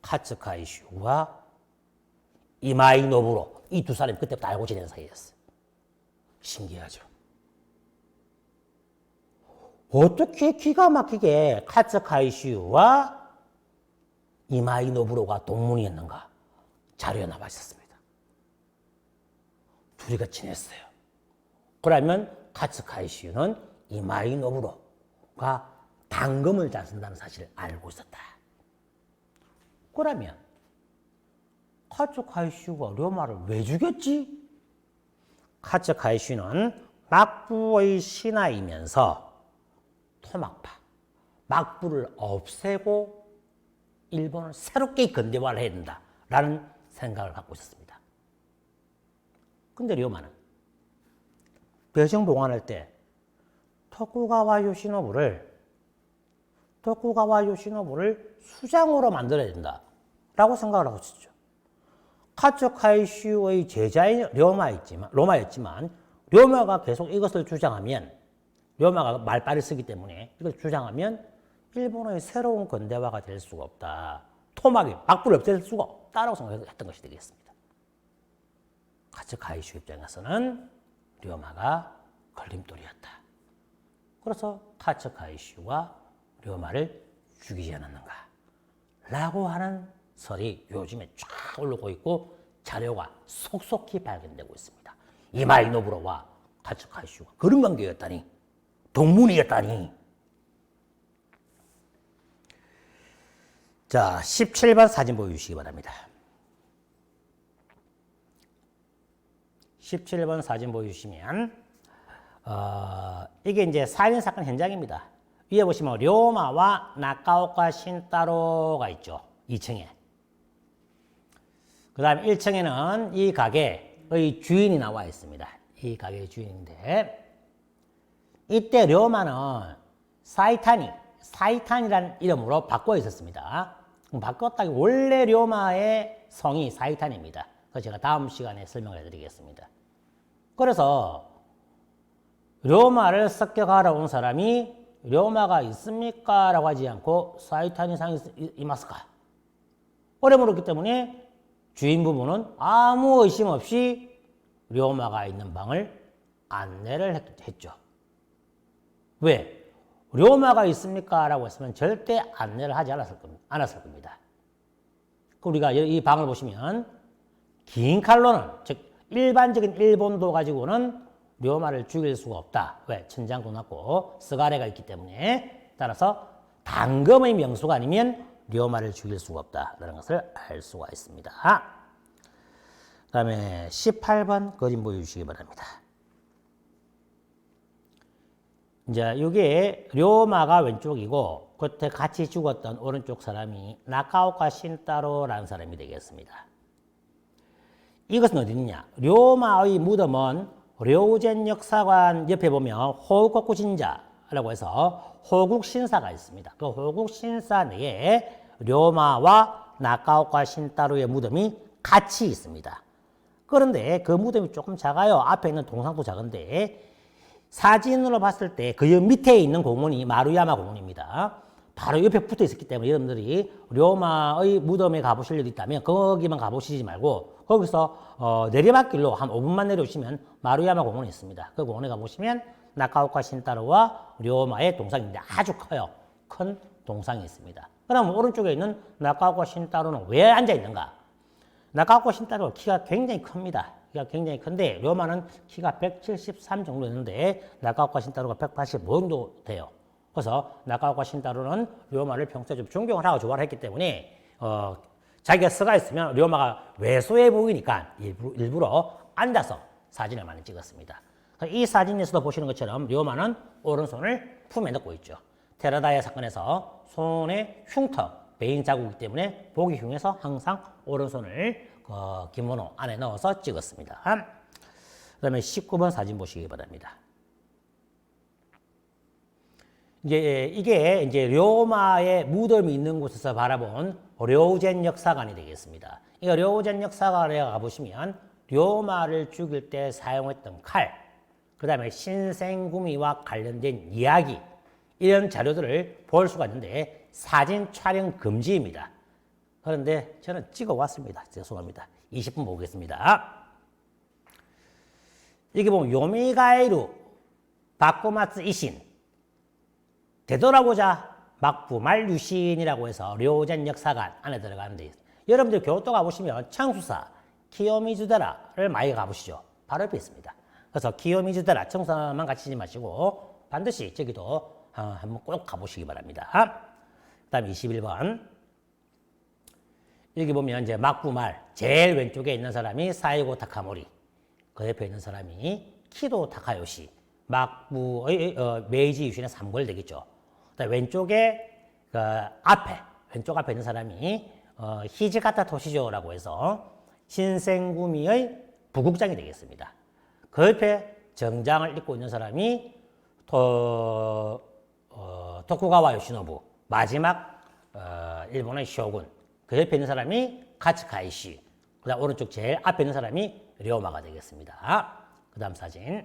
카츠카이슈와 이마이노부로 이 두 사람이 그때부터 알고 지내는 사이였어요. 신기하죠. 어떻게 기가 막히게 카츠카이슈와 이마이노부로가 동문이었는가? 자료에 남아 있었습니다. 둘이가 친했어요. 그러면 카츠카이슈는 이마이노부로가 당금을 잘 쓴다는 사실을 알고 있었다. 그러면 카츠카이슈가 료마를 왜 죽였지? 카츠카이슈는 막부의 신하이면서 토막파, 막부를 없애고 일본을 새롭게 근대화를 해야 된다라는 생각을 갖고 있었습니다. 근데 료마는 배정 봉환할 때 토쿠가와 요시노부를 수장으로 만들어야 된다라고 생각을 하고 있었죠. 카츠카이슈의 제자인 로마였지만 료마가 계속 이것을 주장하면 료마가 말빨을 쓰기 때문에 이걸 주장하면 일본의 새로운 근대화가 될 수가 없다. 토막이 막부를 없앨 수가 없다라고 생각했던 것이 되겠습니다. 카츠카이슈 입장에서는 료마가 걸림돌이었다. 그래서 카츠카이슈가 료마를 죽이지 않았는가 라고 하는 설이 요즘에 쫙 올라오고 있고 자료가 속속히 발견되고 있습니다. 이마이 노부로와 카츠카이슈가 그런 관계였다니, 동문이었다니. 자, 17번 사진 보여주시기 바랍니다. 17번 사진 보여주시면 이게 이제 살인사건 현장입니다. 위에 보시면 료마와 나카오카 신타로가 있죠. 2층에. 그 다음에 1층에는 이 가게의 주인이 나와 있습니다. 이 가게의 주인인데 이때 료마는 사이탄이라는 이름으로 바꿔 있었습니다. 바꿨다기 원래 료마의 성이 사이탄입니다. 그래서 제가 다음 시간에 설명을 해드리겠습니다. 그래서 료마를 습격하러 온 사람이 료마가 있습니까? 라고 하지 않고 사이탄이 상이 이마스까? 오래 물었기 때문에 주인 부부는 아무 의심 없이 료마가 있는 방을 안내를 했죠. 왜? 료마가 있습니까? 라고 했으면 절대 안내를 하지 않았을 겁니다. 우리가 이 방을 보시면 긴 칼로는, 즉 일반적인 일본도 가지고는 료마를 죽일 수가 없다. 왜? 천장도 낮고 스가레가 있기 때문에. 따라서 단검의 명수가 아니면 료마를 죽일 수가 없다라는 것을 알 수가 있습니다. 그 다음에 18번 그림 보여주시기 바랍니다. 이제 이게 료마가 왼쪽이고 그때 같이 죽었던 오른쪽 사람이 나카오카 신타로라는 사람이 되겠습니다. 이것은 어디 있느냐? 료마의 무덤은 료우젠 역사관 옆에 보면 호국고 진자라고 해서 호국 신사가 있습니다. 그 호국 신사 내에 료마와 나카오카 신타로의 무덤이 같이 있습니다. 그런데 그 무덤이 조금 작아요. 앞에 있는 동상도 작은데 사진으로 봤을 때 그 밑에 있는 공원이 마루야마 공원입니다. 바로 옆에 붙어 있었기 때문에 여러분들이 료마의 무덤에 가보실 일이 있다면 거기만 가보시지 말고 거기서 내리막길로 한 5분만 내려오시면 마루야마 공원이 있습니다. 그 공원에 가보시면 나카오카 신타로와 료마의 동상인데 아주 커요. 큰 동상이 있습니다. 그럼 오른쪽에 있는 나카오카 신타로는 왜 앉아 있는가? 나카오카 신타로가 키가 굉장히 큽니다. 키가 굉장히 큰데 료마는 키가 173 정도 되는데 나카오카 신타로가 185 정도 돼요. 그래서 나카오카 신타로는 료마를 평소에 좀 존경을 하고 좋아를 했기 때문에 자기가 서가 있으면 료마가 왜소해 보이니까 일부러 앉아서 사진을 많이 찍었습니다. 이 사진에서도 보시는 것처럼 료마는 오른손을 품에 넣고 있죠. 테라다야 사건에서 손에 흉터, 베인 자국이기 때문에 보기 흉해서 항상 오른손을 기모노 안에 넣어서 찍었습니다. 그 다음에 19번 사진 보시기 바랍니다. 이게 이제 료마의 무덤이 있는 곳에서 바라본 료우젠 역사관이 되겠습니다. 이 료우젠 역사관에 가보시면 료마를 죽일 때 사용했던 칼, 그 다음에 신생구미와 관련된 이야기, 이런 자료들을 볼 수가 있는데 사진 촬영 금지입니다. 그런데 저는 찍어 왔습니다. 죄송합니다. 20분 보겠습니다. 여기 보면 요미가에루 바코마츠 이신, 되돌아보자 막부말 유신이라고 해서 료우젠 역사관 안에 들어가는데 여러분들 교토 가보시면 청수사 키요미즈다라를 많이 가보시죠. 바로 옆에 있습니다. 그래서 키요미즈다라 청수사만 가시지 마시고 반드시 저기도 한번 꼭 가보시기 바랍니다. 그 다음 21번. 여기 보면 이제 막부말 제일 왼쪽에 있는 사람이 사이고 타카모리, 그 옆에 있는 사람이 키도 타카요시, 막부의 메이지 유신의 3권 되겠죠. 왼쪽에 그 왼쪽 앞에 있는 사람이 히지가타 토시조라고 해서 신생구미의 부국장이 되겠습니다. 그 옆에 정장을 입고 있는 사람이 토쿠가와 요시노부, 마지막 일본의 쇼군. 그 옆에 있는 사람이 카츠카이시. 그 다음 오른쪽 제일 앞에 있는 사람이 료마가 되겠습니다. 그 다음 사진.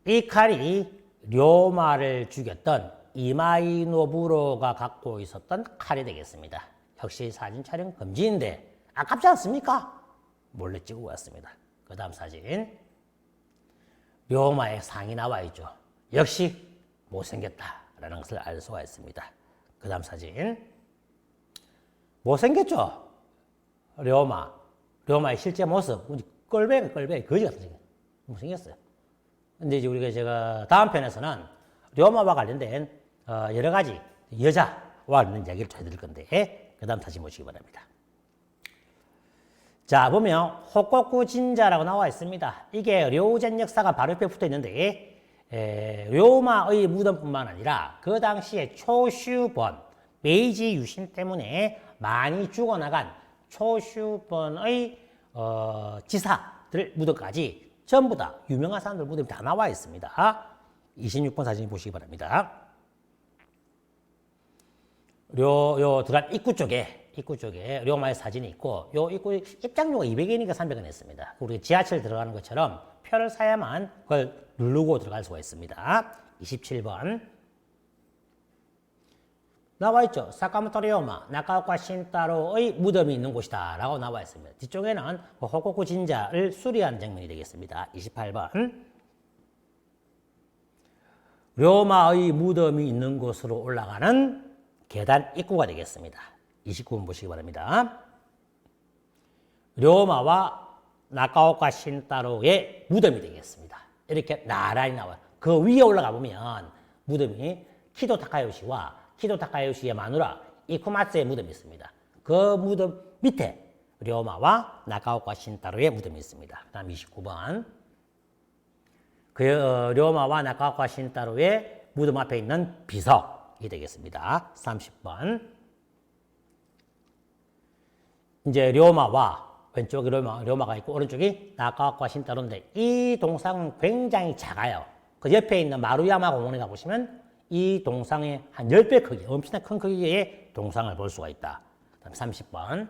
이 칼이 료마를 죽였던 이마이 노부로가 갖고 있었던 칼이 되겠습니다. 역시 사진 촬영 금지인데 아깝지 않습니까? 몰래 찍고 왔습니다. 그 다음 사진. 료마의 상이 나와 있죠. 역시 못생겼다라는 것을 알 수가 있습니다. 그 다음 사진. 못생겼죠? 료마의 실제 모습. 꼴배기 거지 같은 생각. 못생겼어요. 근데 이제 제가 다음 편에서는 료마와 관련된 여러 가지 여자와 관련된 이야기를 해드릴 건데, 그 다음 사진 보시기 바랍니다. 자, 보면 호코쿠 진자라고 나와 있습니다. 이게 료젠 역사가 바로 옆에 붙어 있는데, 료마의 무덤뿐만 아니라 그 당시에 초슈번, 메이지 유신 때문에 많이 죽어나간 초슈번의 지사들 무덤까지 전부 다 유명한 사람들 무덤이 다 나와 있습니다. 26번 사진 보시기 바랍니다. 요 들어간 입구 쪽에 료마의 사진이 있고, 요 입구 입장료가 200엔인가 300엔 했습니다. 우리 지하철 들어가는 것처럼 표를 사야만 그걸 누르고 들어갈 수가 있습니다. 27번. 나와 있죠. 사카모토 료마, 나카오카 신타로의 무덤이 있는 곳이다 라고 나와 있습니다. 뒤쪽에는 호코쿠 진자를 수리하는 장면이 되겠습니다. 28번. 료마의 무덤이 있는 곳으로 올라가는 계단 입구가 되겠습니다. 29번 보시기 바랍니다. 료마와 나카오카 신타로의 무덤이 되겠습니다. 이렇게 나란히 나와요. 그 위에 올라가 보면 무덤이 키도 타카요시의 마누라 이쿠마츠의 무덤이 있습니다. 그 무덤 밑에 료마와 나카오카 신타로의 무덤이 있습니다. 그 다음 29번. 그 료마와 나카오카 신타로의 무덤 앞에 있는 비석이 되겠습니다. 30번. 이제 료마와 왼쪽에 료마가 있고 오른쪽이 나카오카 신타로인데 이 동상은 굉장히 작아요. 그 옆에 있는 마루야마 공원에 가보시면 이 동상의 한 10배 크기, 엄청난 큰 크기의 동상을 볼 수가 있다. 다음 30번.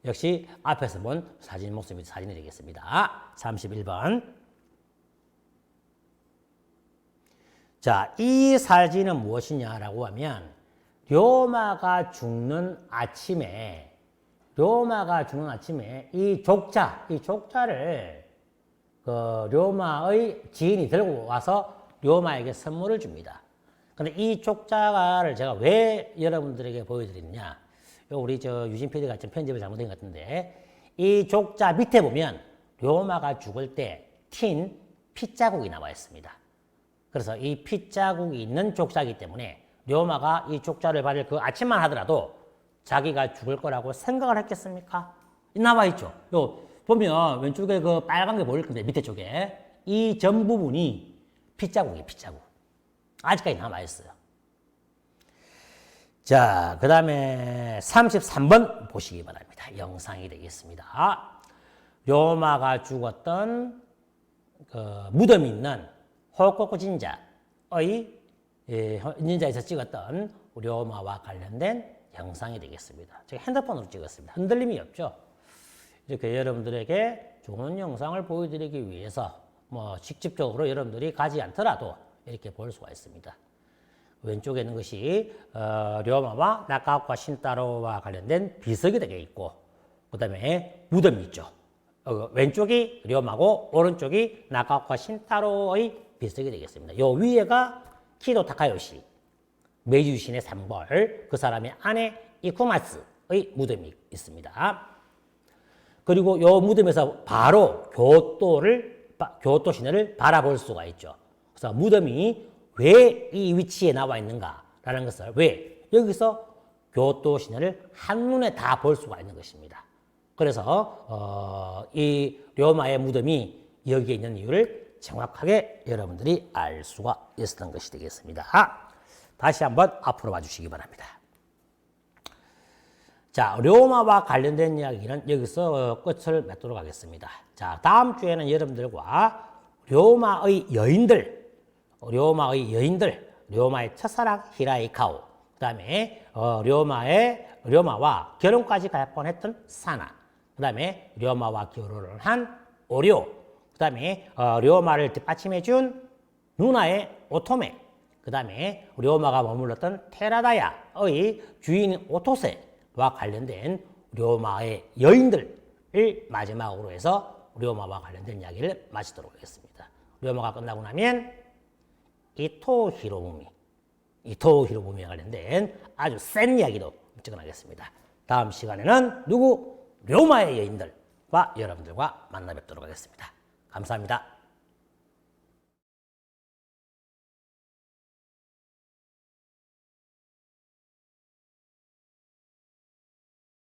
역시 앞에서 본 사진이 되겠습니다. 31번. 자, 이 사진은 무엇이냐라고 하면 료마가 죽는 아침에 이 족자를 그 료마의 지인이 들고 와서 료마에게 선물을 줍니다. 근데 이 족자를 제가 왜 여러분들에게 보여드리느냐? 우리 유진 PD가 좀 편집을 잘못된 것 같은데, 이 족자 밑에 보면 료마가 죽을 때 튄 핏자국이 나와 있습니다. 그래서 이 핏자국이 있는 족자이기 때문에 료마가 이 족자를 받을 그 아침만 하더라도 자기가 죽을 거라고 생각을 했겠습니까? 나와 있죠. 요 보면 왼쪽에 그 빨간 게 보일 건데 밑에 쪽에 이 전 부분이 핏자국이에요. 핏자국. 아직까지 남아 있어요. 자, 그 다음에 33번 보시기 바랍니다. 영상이 되겠습니다. 료마가 죽었던 그 무덤이 있는 호코쿠 진자의 닌자에서 찍었던 료마와 관련된 영상이 되겠습니다. 제가 핸드폰으로 찍었습니다. 흔들림이 없죠. 이렇게 여러분들에게 좋은 영상을 보여드리기 위해서 직접적으로 여러분들이 가지 않더라도 이렇게 볼 수가 있습니다. 왼쪽에 있는 것이 료마와 나카오카 신타로와 관련된 비석이 되어 있고, 그 다음에 무덤이 있죠. 왼쪽이 료마고 오른쪽이 나카오카 신타로의 비석이 되겠습니다. 요 위에가 키도 타카요시, 메이지 유신의 3벌, 그 사람의 아내 이쿠마츠의 무덤이 있습니다. 그리고 요 무덤에서 바로 교토 시내를 바라볼 수가 있죠. 그래서 무덤이 왜 이 위치에 나와 있는가라는 것을, 왜 여기서 교토 시내를 한눈에 다 볼 수가 있는 것입니다. 그래서 이 료마의 무덤이 여기에 있는 이유를 정확하게 여러분들이 알 수가 있었던 것이 되겠습니다. 다시 한번 앞으로 봐주시기 바랍니다. 자, 료마와 관련된 이야기는 여기서 끝을 맺도록 하겠습니다. 자, 다음 주에는 여러분들과 료마의 여인들, 료마의 첫사랑 히라이카오, 그 다음에 료마와 결혼까지 갈 뻔했던 사나, 그 다음에 료마와 결혼을 한 오료, 그 다음에 료마를 뒷받침해준 누나의 오토메, 그 다음에 료마가 머물렀던 테라다야의 주인 오토세와 관련된 료마의 여인들을 마지막으로 해서 료마와 관련된 이야기를 마치도록 하겠습니다. 료마가 끝나고 나면 이토 히로부미와 관련된 아주 센 이야기도 찍어나겠습니다. 다음 시간에는 료마의 여인들과 여러분들과 만나 뵙도록 하겠습니다. 감사합니다.